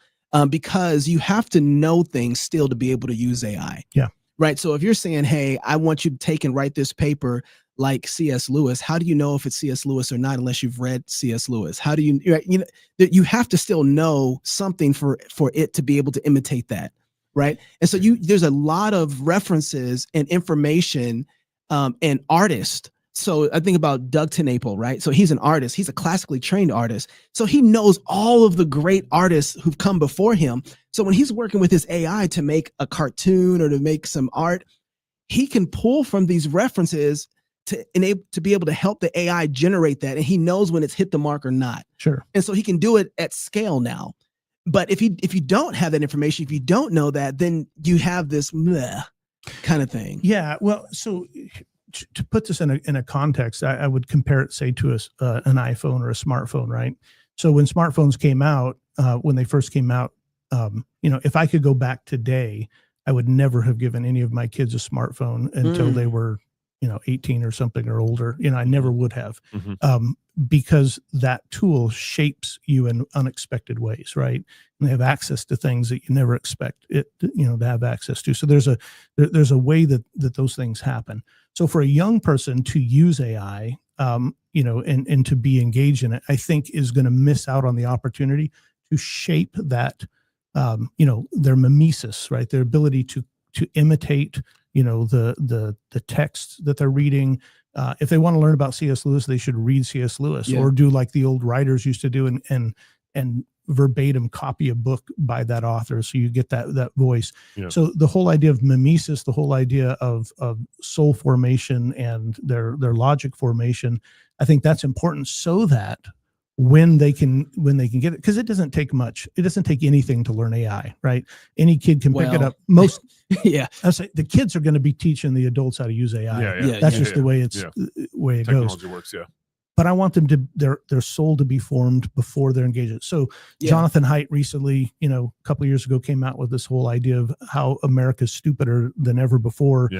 because you have to know things still to be able to use AI. Yeah. Right. So if you're saying, hey, I want you to take and write this paper like C.S. Lewis, how do you know if it's C.S. Lewis or not unless you've read C.S. Lewis? How do you have to still know something for it to be able to imitate that, right? And so there's a lot of references and information and artists. So I think about Doug TenNapel, right? So he's an artist. He's a classically trained artist. So he knows all of the great artists who've come before him. So when he's working with his AI to make a cartoon or to make some art, he can pull from these references to be able to help the AI generate that. And he knows when it's hit the mark or not. Sure. And so he can do it at scale now. But if you don't have that information, if you don't know that, then you have this kind of thing. Yeah. Well, so to put this in a context, I would compare it, say, to an iPhone or a smartphone, right? So when smartphones came out, when they first came out, if I could go back today, I would never have given any of my kids a smartphone until they were 18 or something or older. I never would have, because that tool shapes you in unexpected ways, right? And they have access to things that you never expect it, to have access to. So there's a way that those things happen. So for a young person to use AI, and to be engaged in it, I think is going to miss out on the opportunity to shape that, their mimesis, right? Their ability to to imitate, the texts that they're reading. If they want to learn about C.S. Lewis, they should read C.S. Lewis or do like the old writers used to do and verbatim copy a book by that author. So you get that voice. Yeah. So the whole idea of mimesis, the whole idea of soul formation and their logic formation, I think that's important so that when they can get it, because it doesn't take much. It doesn't take anything to learn AI, right? Any kid can pick it up. Most, I say the kids are going to be teaching the adults how to use AI. That's just the way way it Technology goes. Works, But I want them to their soul to be formed before they're engaged. So Jonathan Haidt recently, a couple of years ago, came out with this whole idea of how America's stupider than ever before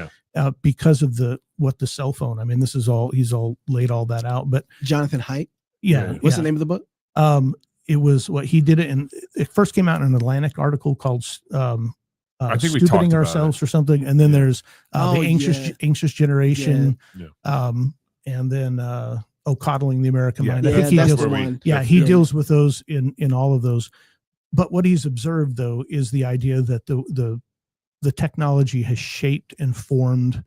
because of what the cell phone. I mean, he's all laid all that out. But Jonathan Haidt. What's the name of the book? It was what he did it, and it first came out in an Atlantic article called I think we "Stupiding talked Ourselves" or something. And then there's the anxious generation, and then coddling the American mind. I think he deals with those in all of those. But what he's observed though is the idea that the technology has shaped and formed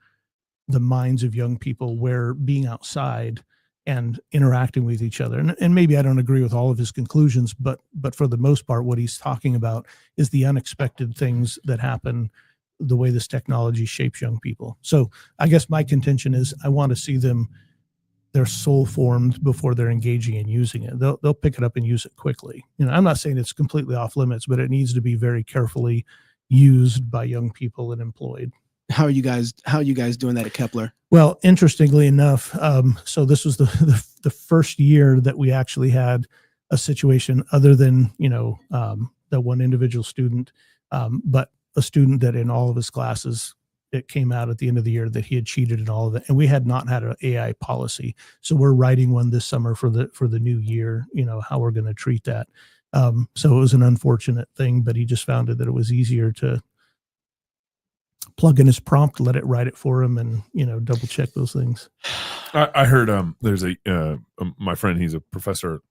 the minds of young people, where being outside and interacting with each other. And maybe I don't agree with all of his conclusions, but for the most part, what he's talking about is the unexpected things that happen, the way this technology shapes young people. So I guess my contention is I want to see their soul formed before they're engaging and using it. They'll pick it up and use it quickly. I'm not saying it's completely off limits, but it needs to be very carefully used by young people and employed. How are you guys doing that at Kepler? Well, interestingly enough, so this was the first year that we actually had a situation other than, that one individual student, but a student that in all of his classes, it came out at the end of the year that he had cheated in all of it. And we had not had an AI policy. So we're writing one this summer for the new year, how we're going to treat that. So it was an unfortunate thing, but he just found that it was easier to plug in his prompt, let it write it for him, and double check those things. I heard there's my friend, he's a professor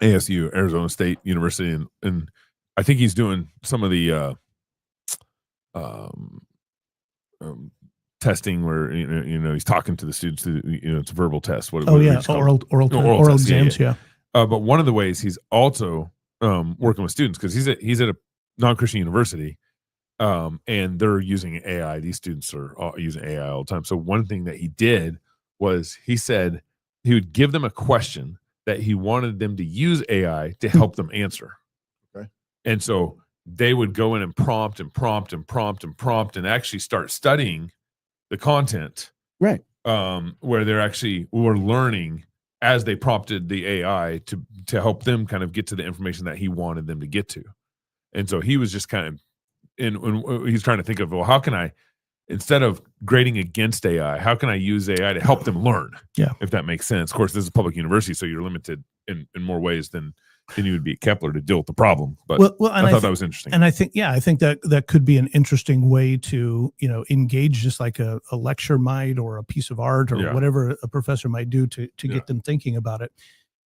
at ASU, Arizona State University, and I think he's doing some of the testing where he's talking to the students. It's a verbal test. Oral exams. But one of the ways he's also working with students, because he's at a non-Christian university. And they're using AI. These students are using AI all the time. So one thing that he did was he said he would give them a question that he wanted them to use AI to help them answer. Okay. And so they would go in and prompt and actually start studying the content. Right. Where we're learning as they prompted the AI to help them kind of get to the information that he wanted them to get to. And so he was just kind of, and he's trying to think of, well, how can I, instead of grading against AI, how can I use AI to help them learn? Yeah. If that makes sense. Of course, this is a public university, so you're limited in more ways than you would be at Kepler to deal with the problem. But I thought that was interesting. And I think that could be an interesting way to, engage, just like a lecture might, or a piece of art, or whatever a professor might do to get them thinking about it.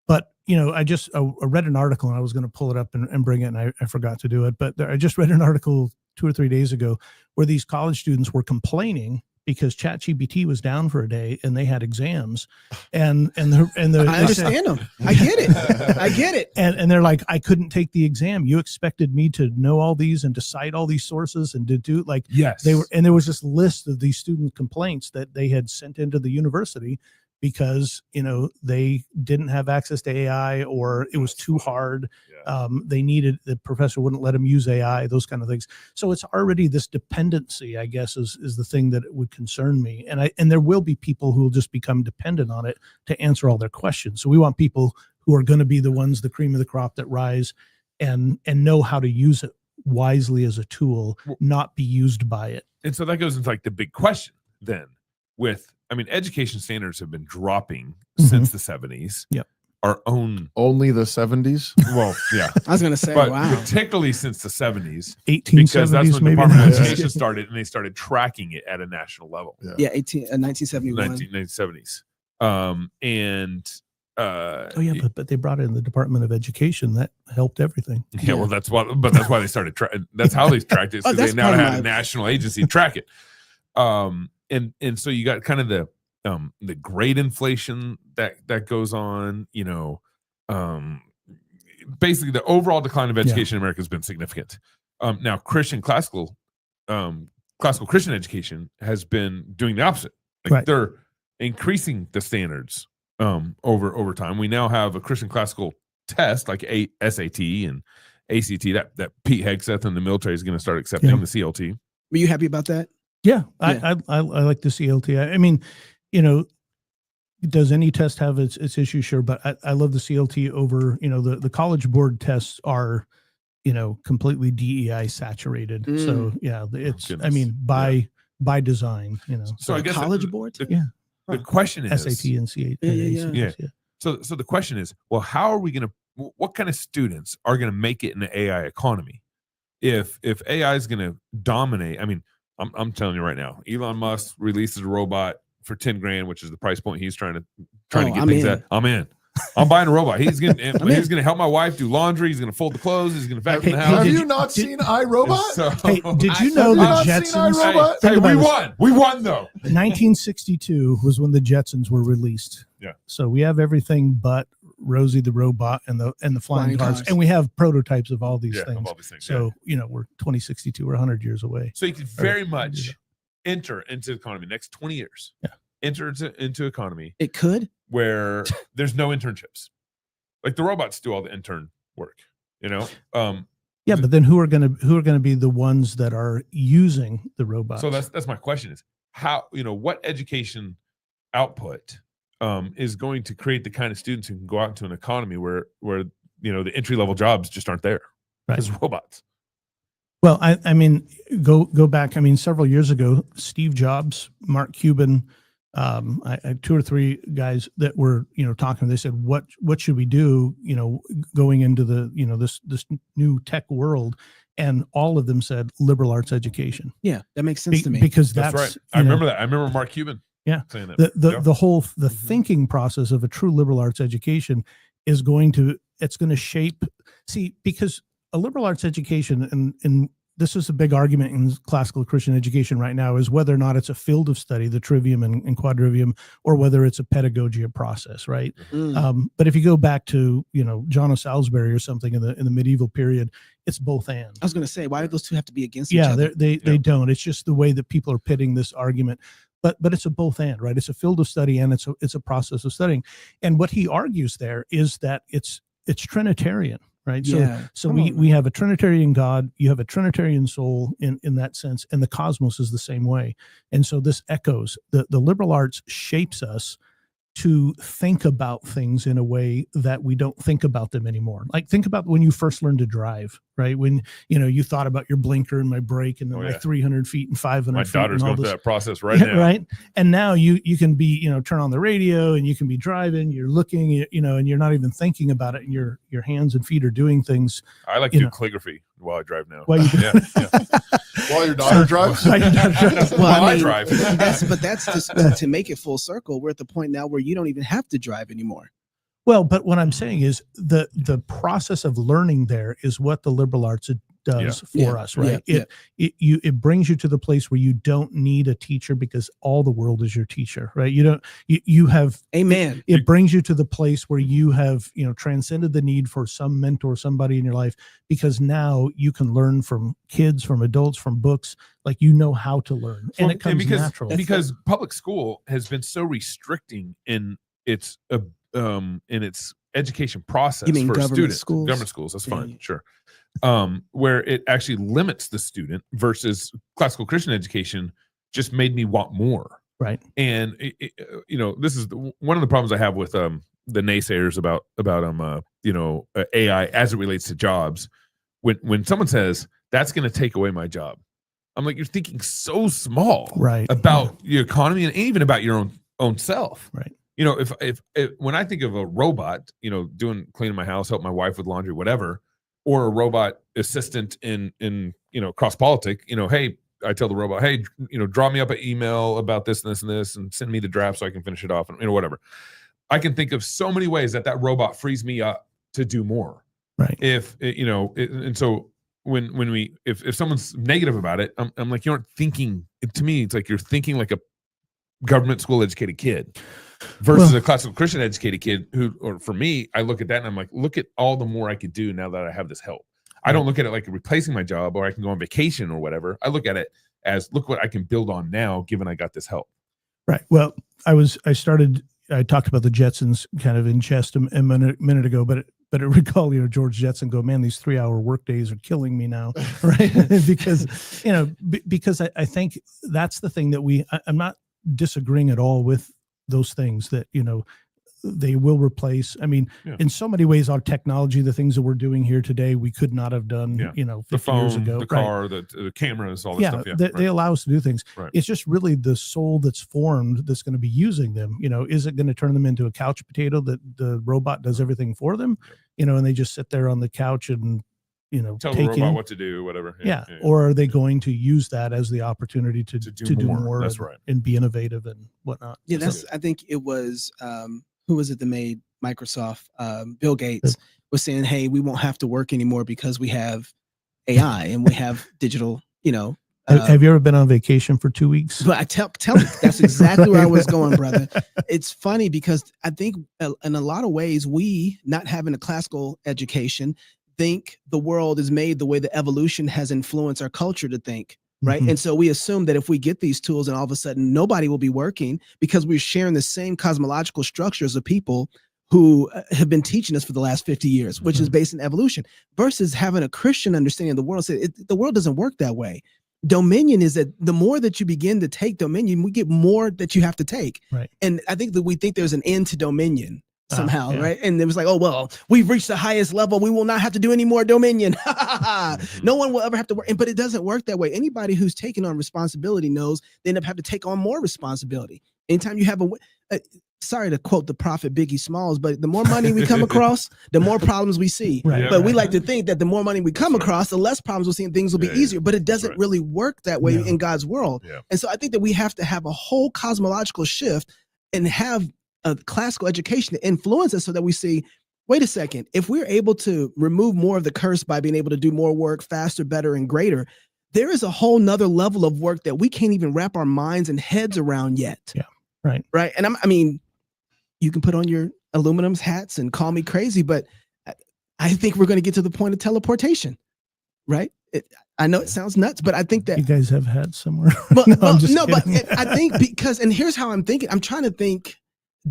But, I just read an article, and I was going to pull it up and bring it, and I forgot to do it. But I just read an article 2 or 3 days ago where these college students were complaining because ChatGPT was down for a day and they had exams. And I understand them. I get it. And they're like, I couldn't take the exam. You expected me to know all these and to cite all these sources and to do yes. And there was this list of these student complaints that they had sent into the university because, they didn't have access to AI, or it was too hard. The professor wouldn't let them use AI, those kind of things. So it's already this dependency, I guess, is the thing that it would concern me. And there will be people who will just become dependent on it to answer all their questions. So we want people who are going to be the ones, the cream of the crop, that rise and know how to use it wisely as a tool, not be used by it. And so that goes into the big question then with, education standards have been dropping since the 70s. Yep. Our own. Only the 70s? Well, yeah. I was going to say, but wow. Particularly since the 70s. 1870s, because that's when maybe. Department of Education started, and they started tracking it at a national level. Yeah, 1971. 1970s. Oh yeah, but they brought in the Department of Education. That helped everything. Yeah, well, that's why they started. That's how they tracked it. Oh, Because that's they now part of had my- a national agency track it. And so you got kind of the grade inflation that goes on. Basically the overall decline of education in America has been significant. Now classical Christian education has been doing the opposite. Like they're increasing the standards over time. We now have a Christian classical test like SAT and ACT that Pete Hegseth in the military is going to start accepting the CLT. Were you happy about that? Yeah, I like the CLT. I mean, does any test have its issues? Sure, but I love the CLT over, the College Board tests are, completely DEI saturated. So yeah, it's, I mean, by design, So I guess College Board? The question is SAT and CAT. Yeah. So the question is, well, how are we going to, what kind of students are going to make it in the AI economy? If AI is going to dominate, I mean, I'm telling you right now, Elon Musk releases a robot for 10 grand, which is the price point he's trying to get things at. I'm in. I'm buying a robot. He's gonna help my wife do laundry. He's gonna fold the clothes. He's gonna vacuum the house. Have you not seen iRobot? So, Hey, did you know the not seen Jetsons? iRobot? Hey, we won. We won though. 1962 was when the Jetsons were released. Yeah. So we have everything but Rosie the robot and the flying cars, and we have prototypes of all these things. All these things. So we're 2062. We're 100 years away. So you could very much enter into the economy next 20 years. Yeah. Enter into economy. It could. Where there's no internships. Like the robots do all the intern work. Yeah, but then who are gonna be the ones that are using the robots? So that's my question: is how what education output is going to create the kind of students who can go out into an economy where the entry level jobs just aren't there because robots. Well, I mean, go back. I mean, several years ago, Steve Jobs, Mark Cuban, I had 2 or 3 guys that were talking. They said, what should we do? Going into the this new tech world, and all of them said liberal arts education. Yeah, that makes sense to me because that's right. I remember that. I remember Mark Cuban. Yeah, saying that. The whole thinking process of a true liberal arts education is going to shape. See, because a liberal arts education, and this is a big argument in classical Christian education right now, is whether or not it's a field of study, the trivium and quadrivium, or whether it's a pedagogia process, right? But if you go back to John of Salisbury or something in the medieval period, it's both and. I was going to say, why do those two have to be against each other? They don't. It's just the way that people are pitting this argument. But it's a both and, right? It's a field of study and it's a process of studying. And what he argues there is that it's Trinitarian. Right. So we have a Trinitarian God, you have a Trinitarian soul in that sense, and the cosmos is the same way. And so this echoes the liberal arts shapes us to think about things in a way that we don't think about them anymore. Like think about when you first learned to drive, right? When you thought about your blinker and my brake and then my 300 feet and 500 feet. My daughter's going through that process right now. Right. And now you can be, turn on the radio and you can be driving, you're looking, and you're not even thinking about it, and your hands and feet are doing things. I like to do calligraphy while I drive now. While you do. While your daughter drives? While I drive. That's just to make it full circle. We're at the point now where you don't even have to drive anymore. Well, but what I'm saying is the process of learning there is what the liberal arts does for us, right? It brings you to the place where you don't need a teacher because all the world is your teacher, right? You have amen. It brings you to the place where you have transcended the need for some mentor, somebody in your life, because now you can learn from kids, from adults, from books, like how to learn, and it comes natural. Because public school has been so restricting in its education process for students. Government schools, that's fine, sure. Where it actually limits the student versus classical Christian education just made me want more. Right. And this is one of the problems I have with the naysayers about AI as it relates to jobs. When someone says that's going to take away my job, I'm like, you're thinking so small, right, about your economy and even about your own self. Right. If when I think of a robot, cleaning my house, help my wife with laundry, whatever, or a robot assistant in cross-politic, hey, I tell the robot, hey, draw me up an email about this and this and this and send me the draft so I can finish it off and whatever. I can think of so many ways that robot frees me up to do more. Right. And so when if someone's negative about it, I'm like, you aren't thinking. To me, it's like you're thinking like a government school educated kid versus a classical Christian educated kid or for me, I look at that and I'm like, look at all the more I could do now that I have this help. I don't look at it like replacing my job or I can go on vacation or whatever. I look at it as look what I can build on now, given I got this help. Right. Well, I talked about the Jetsons kind of in jest a minute ago, but I recall, George Jetson go, man, these 3-hour work days are killing me now. Right. because I think that's the thing that I'm not disagreeing at all with those things that, they will replace. I mean, in so many ways, our technology, the things that we're doing here today, we could not have done, 50 the phone, years ago. The car, the cameras, all this stuff. Yeah, they allow us to do things. Right. It's just really the soul that's formed that's going to be using them. Is it going to turn them into a couch potato that the robot does everything for them? And they just sit there on the couch and, tell the robot what to do, whatever. Yeah. Or are they going to use that as the opportunity to do more? That's right. And be innovative and whatnot. Yeah, I think it was, who was it that made Microsoft? Bill Gates was saying, hey, we won't have to work anymore because we have AI and we have digital, have you ever been on vacation for 2 weeks? But I tell me, that's exactly where I was going, brother. It's funny because I think in a lot of ways, we, not having a classical education, think the world is made the way the evolution has influenced our culture to think. Right. Mm-hmm. And so we assume that if we get these tools and all of a sudden nobody will be working because we're sharing the same cosmological structures of people who have been teaching us for the last 50 years, which is based in evolution, versus having a Christian understanding of the world. The world doesn't work that way. Dominion is that the more that you begin to take dominion, we get more that you have to take. Right. And I think that we think there's an end to dominion somehow, right? And it was like, oh, well, we've reached the highest level. We will not have to do any more dominion. No one will ever have to work. But it doesn't work that way. Anybody who's taking on responsibility knows they end up having to take on more responsibility. Anytime you have sorry to quote the prophet Biggie Smalls, but the more money we come across, the more problems we see. Right. But we like to think that the more money we come across, the less problems we'll see and things will be easier. But it doesn't really work that way in God's world. And so I think that we have to have a whole cosmological shift and have a classical education to influence us so that we see, wait a second, if we're able to remove more of the curse by being able to do more work faster, better, and greater, there is a whole nother level of work that we can't even wrap our minds and heads around yet. Yeah. Right. Right. And I mean, you can put on your aluminum hats and call me crazy, but I think we're going to get to the point of teleportation. Right. I know it sounds nuts, but I think that you guys have had somewhere. But I think because, and here's how I'm thinking. I'm trying to think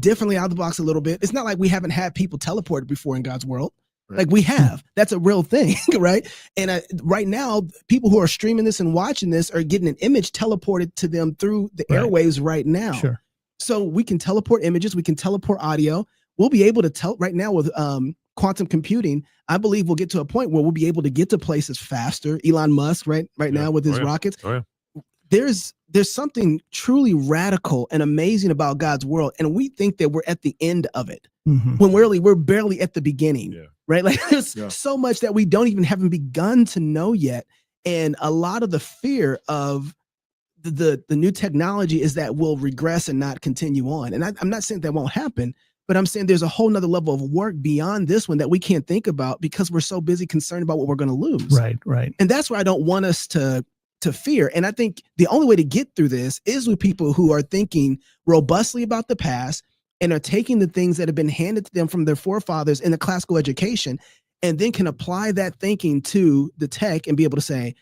differently out of the box a little bit. It's not like we haven't had people teleported before in God's world. Right. Like we have. That's a real thing, right? And right now, people who are streaming this and watching this are getting an image teleported to them through the airwaves right now. Sure. So we can teleport images. We can teleport audio. We'll be able to tell right now with quantum computing. I believe we'll get to a point where we'll be able to get to places faster. Elon Musk, right now with his rockets. There's something truly radical and amazing about God's world, and we think that we're at the end of it when we're barely at the beginning, right? Like there's so much that we haven't begun to know yet, and a lot of the fear of the new technology is that we'll regress and not continue on. And I'm not saying that won't happen, but I'm saying there's a whole nother level of work beyond this one that we can't think about because we're so busy concerned about what we're going to lose. Right. And that's where I don't want us to fear. And I think the only way to get through this is with people who are thinking robustly about the past and are taking the things that have been handed to them from their forefathers in the classical education and then can apply that thinking to the tech and be able to say,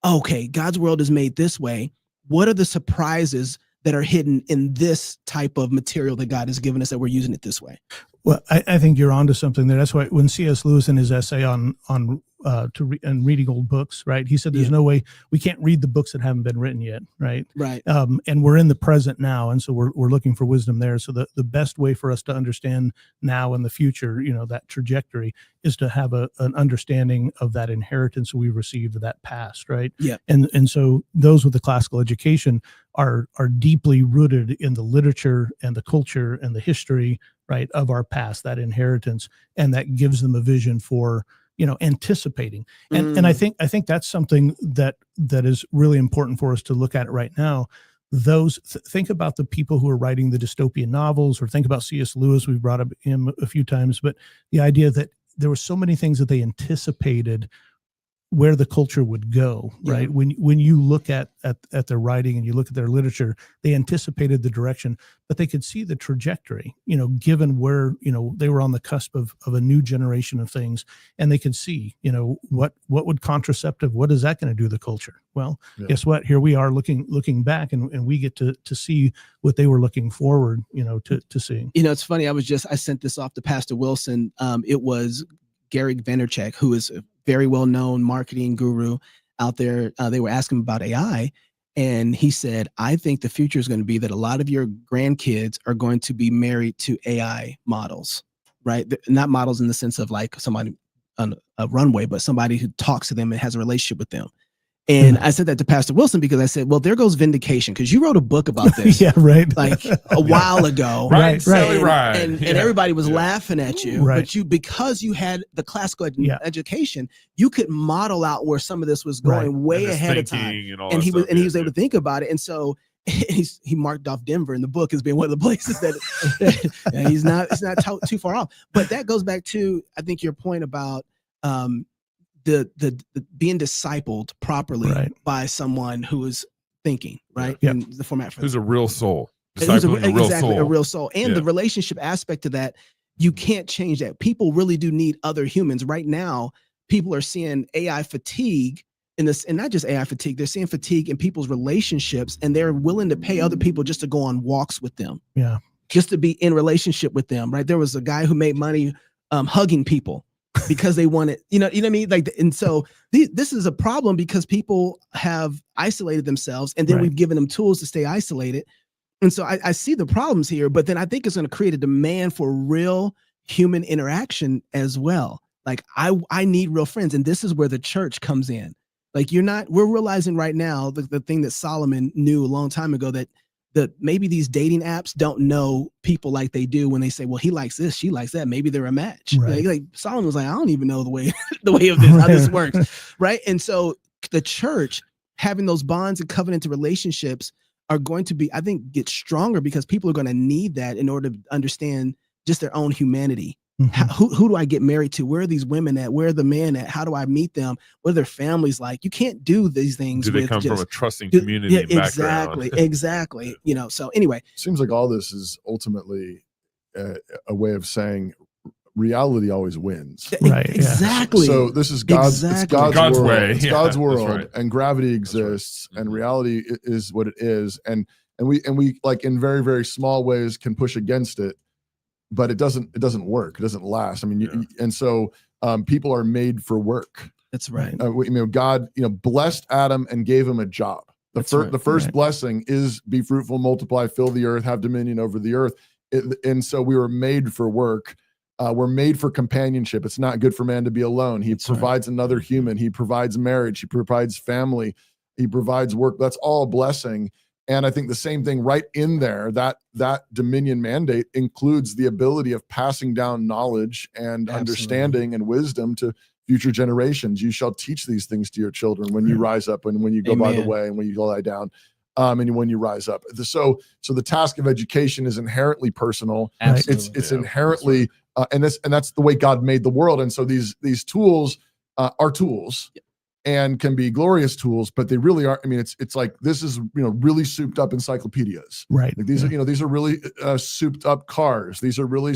okay, God's world is made this way. What are the surprises that are hidden in this type of material that God has given us that we're using it this way? Well, I think you're onto something there. That's why when C.S. Lewis in his essay on reading old books, right? He said there's no way we can't read the books that haven't been written yet, right? Right. And we're in the present now, and so we're looking for wisdom there. So the best way for us to understand now and the future, that trajectory, is to have an understanding of that inheritance we received of that past, right? Yeah. And so those with the classical education are deeply rooted in the literature and the culture and the history, right, of our past, that inheritance, and that gives them a vision for anticipating. And I think that's something that is really important for us to look at right now. think about the people who are writing the dystopian novels, or think about C.S. Lewis. We've brought up him a few times, but the idea that there were so many things that they anticipated where the culture would go, right? When you look at their writing and you look at their literature, they anticipated the direction, but they could see the trajectory, given where, they were on the cusp of a new generation of things, and they could see, what would contraceptive, what is that going to do to the culture? Well, guess what? Here we are looking back, and we get to see what they were looking forward, to seeing. It's funny. I sent this off to Pastor Wilson. It was Gary Vaynerchuk, who is a very well-known marketing guru out there. They were asking about AI, and he said, I think the future is going to be that a lot of your grandkids are going to be married to AI models, right? Not models in the sense of like somebody on a runway, but somebody who talks to them and has a relationship with them. And I said that to Pastor Wilson because I said, well, there goes vindication, because you wrote a book about this like a while ago. Right. And everybody was laughing at you. But because you had the classical education, you could model out where some of this was going way ahead of time. And he was able to think about it. And so he marked off Denver in the book as being one of the places that he's not too far off. But that goes back to, I think, your point about the being discipled properly by someone who is thinking, right? In the format for who's a real soul. A real soul. And the relationship aspect to that, you can't change that. People really do need other humans. Right now, people are seeing AI fatigue in this, and not just AI fatigue, they're seeing fatigue in people's relationships, and they're willing to pay other people just to go on walks with them. Just to be in relationship with them, right? There was a guy who made money hugging people because they wanted, you know what I mean? Like, and so this is a problem because people have isolated themselves, and then we've given them tools to stay isolated. And so I see the problems here, but then I think it's going to create a demand for real human interaction as well. Like I need real friends. And this is where the church comes in. Like we're realizing right now the thing that Solomon knew a long time ago, that maybe these dating apps don't know people like they do when they say, well, he likes this, she likes that. Maybe they're a match. Like Solomon was like, I don't even know the way of this, how this works. Right. And so the church having those bonds and covenanted relationships are going to be, I think, get stronger, because people are going to need that in order to understand just their own humanity. Who do I get married to? Where are these women at? Where are the men at? How do I meet them? What are their families like? You can't do these things. Do they come from a trusting community and background? Exactly. So anyway. Seems like all this is ultimately a way of saying reality always wins. Right. Exactly. So this is God's world. Way. It's God's world, and gravity exists, and reality is what it is. And we like in very, very small ways can push against it, but it doesn't work. It doesn't last. I mean, and so people are made for work. That's right. God, blessed Adam and gave him a job. The first blessing is be fruitful, multiply, fill the earth, have dominion over the earth. And so we were made for work. We're made for companionship. It's not good for man to be alone. He provides another human. He provides marriage. He provides family. He provides work. That's all a blessing. And I think the same thing right in there, that dominion mandate includes the ability of passing down knowledge and understanding and wisdom to future generations. You shall teach these things to your children when you rise up and when you go by the way and when you lie down. And when you rise up. So the task of education is inherently personal. It's inherently and that's the way God made the world. And so these tools are tools and can be glorious tools, but they really are. I mean, it's like this is really souped up encyclopedias. Right. Like these are really souped up cars. These are really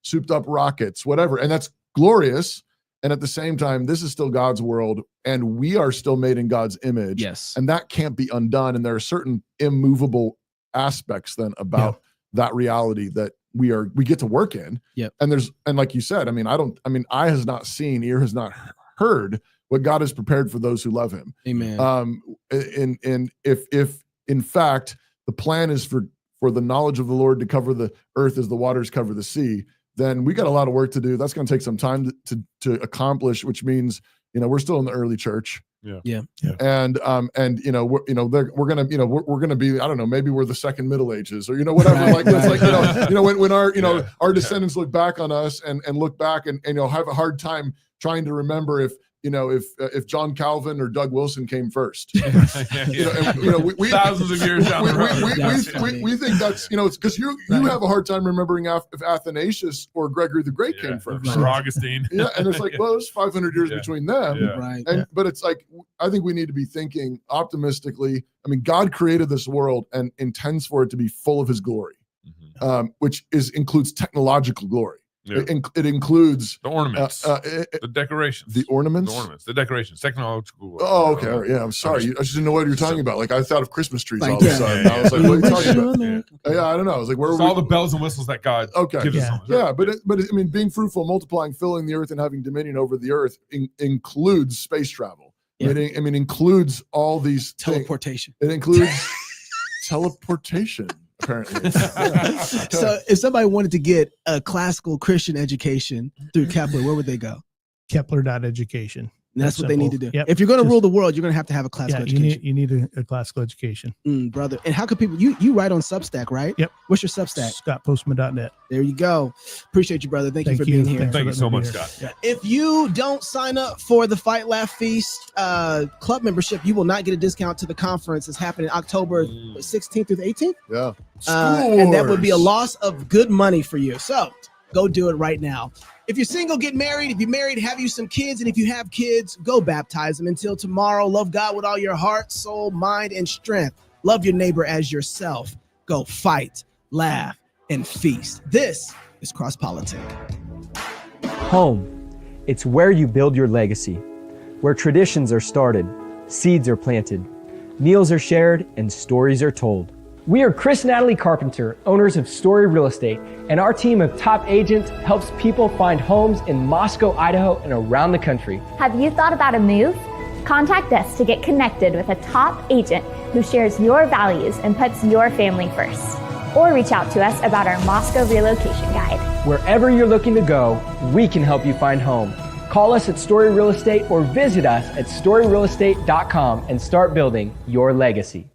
souped up rockets, whatever. And that's glorious. And at the same time, this is still God's world, and we are still made in God's image. Yes. And that can't be undone. And there are certain immovable aspects then about that reality that we get to work in. Yep. And like you said, eye has not seen, ear has not heard what God has prepared for those who love him. Amen. And if in fact the plan is for the knowledge of the Lord to cover the earth as the waters cover the sea, then we got a lot of work to do. That's going to take some time to accomplish, which means, we're still in the early church. Yeah. And we're going to be, I don't know, maybe we're the second Middle Ages or, whatever. When our descendants look back on us and look back and have a hard time trying to remember if if John Calvin or Doug Wilson came first. we thousands of years down the road. We think that's it's because you have a hard time remembering if Athanasius or Gregory the Great came first, or Augustine. Yeah, and it's like, well, there's 500 years between them, Right? But it's like I think we need to be thinking optimistically. I mean, God created this world and intends for it to be full of His glory, which includes technological glory. Yeah. It includes the ornaments, the decorations, the ornaments, the decorations, technological. Oh, okay. All right. Yeah, I'm sorry. I just didn't know what you were talking about. Like I thought of Christmas trees all of a sudden. I was like, what are you talking about? Yeah, I don't know. I was like, where are we? All the bells and whistles that God gives us. Yeah, but I mean, being fruitful, multiplying, filling the earth, and having dominion over the earth includes space travel. Yeah. It includes all these teleportation. It includes teleportation. Apparently. So if somebody wanted to get a classical Christian education through Kepler, where would they go? Kepler.education. That's what they need to do. Yep. If you're going to rule the world, you're going to have a classical education. You need a classical education. Brother. And how can people, you write on Substack, right? Yep. What's your Substack? ScottPostma.net. There you go. Appreciate you, brother. Thank you for being here. Thank you so much, Scott. Yeah. If you don't sign up for the Fight Laugh Feast club membership, you will not get a discount to the conference. It's happening October 16th through the 18th. Yeah. And that would be a loss of good money for you. So go do it right now. If you're single, get married. If you're married, have you some kids. And if you have kids, go baptize them. Until tomorrow, love God with all your heart, soul, mind, and strength. Love your neighbor as yourself. Go fight, laugh, and feast. This is Cross Politic. Home. It's where you build your legacy, where traditions are started, seeds are planted, meals are shared, and stories are told. We are Chris and Natalie Carpenter, owners of Story Real Estate, and our team of top agents helps people find homes in Moscow, Idaho, and around the country. Have you thought about a move? Contact us to get connected with a top agent who shares your values and puts your family first. Or reach out to us about our Moscow relocation guide. Wherever you're looking to go, we can help you find home. Call us at Story Real Estate or visit us at storyrealestate.com and start building your legacy.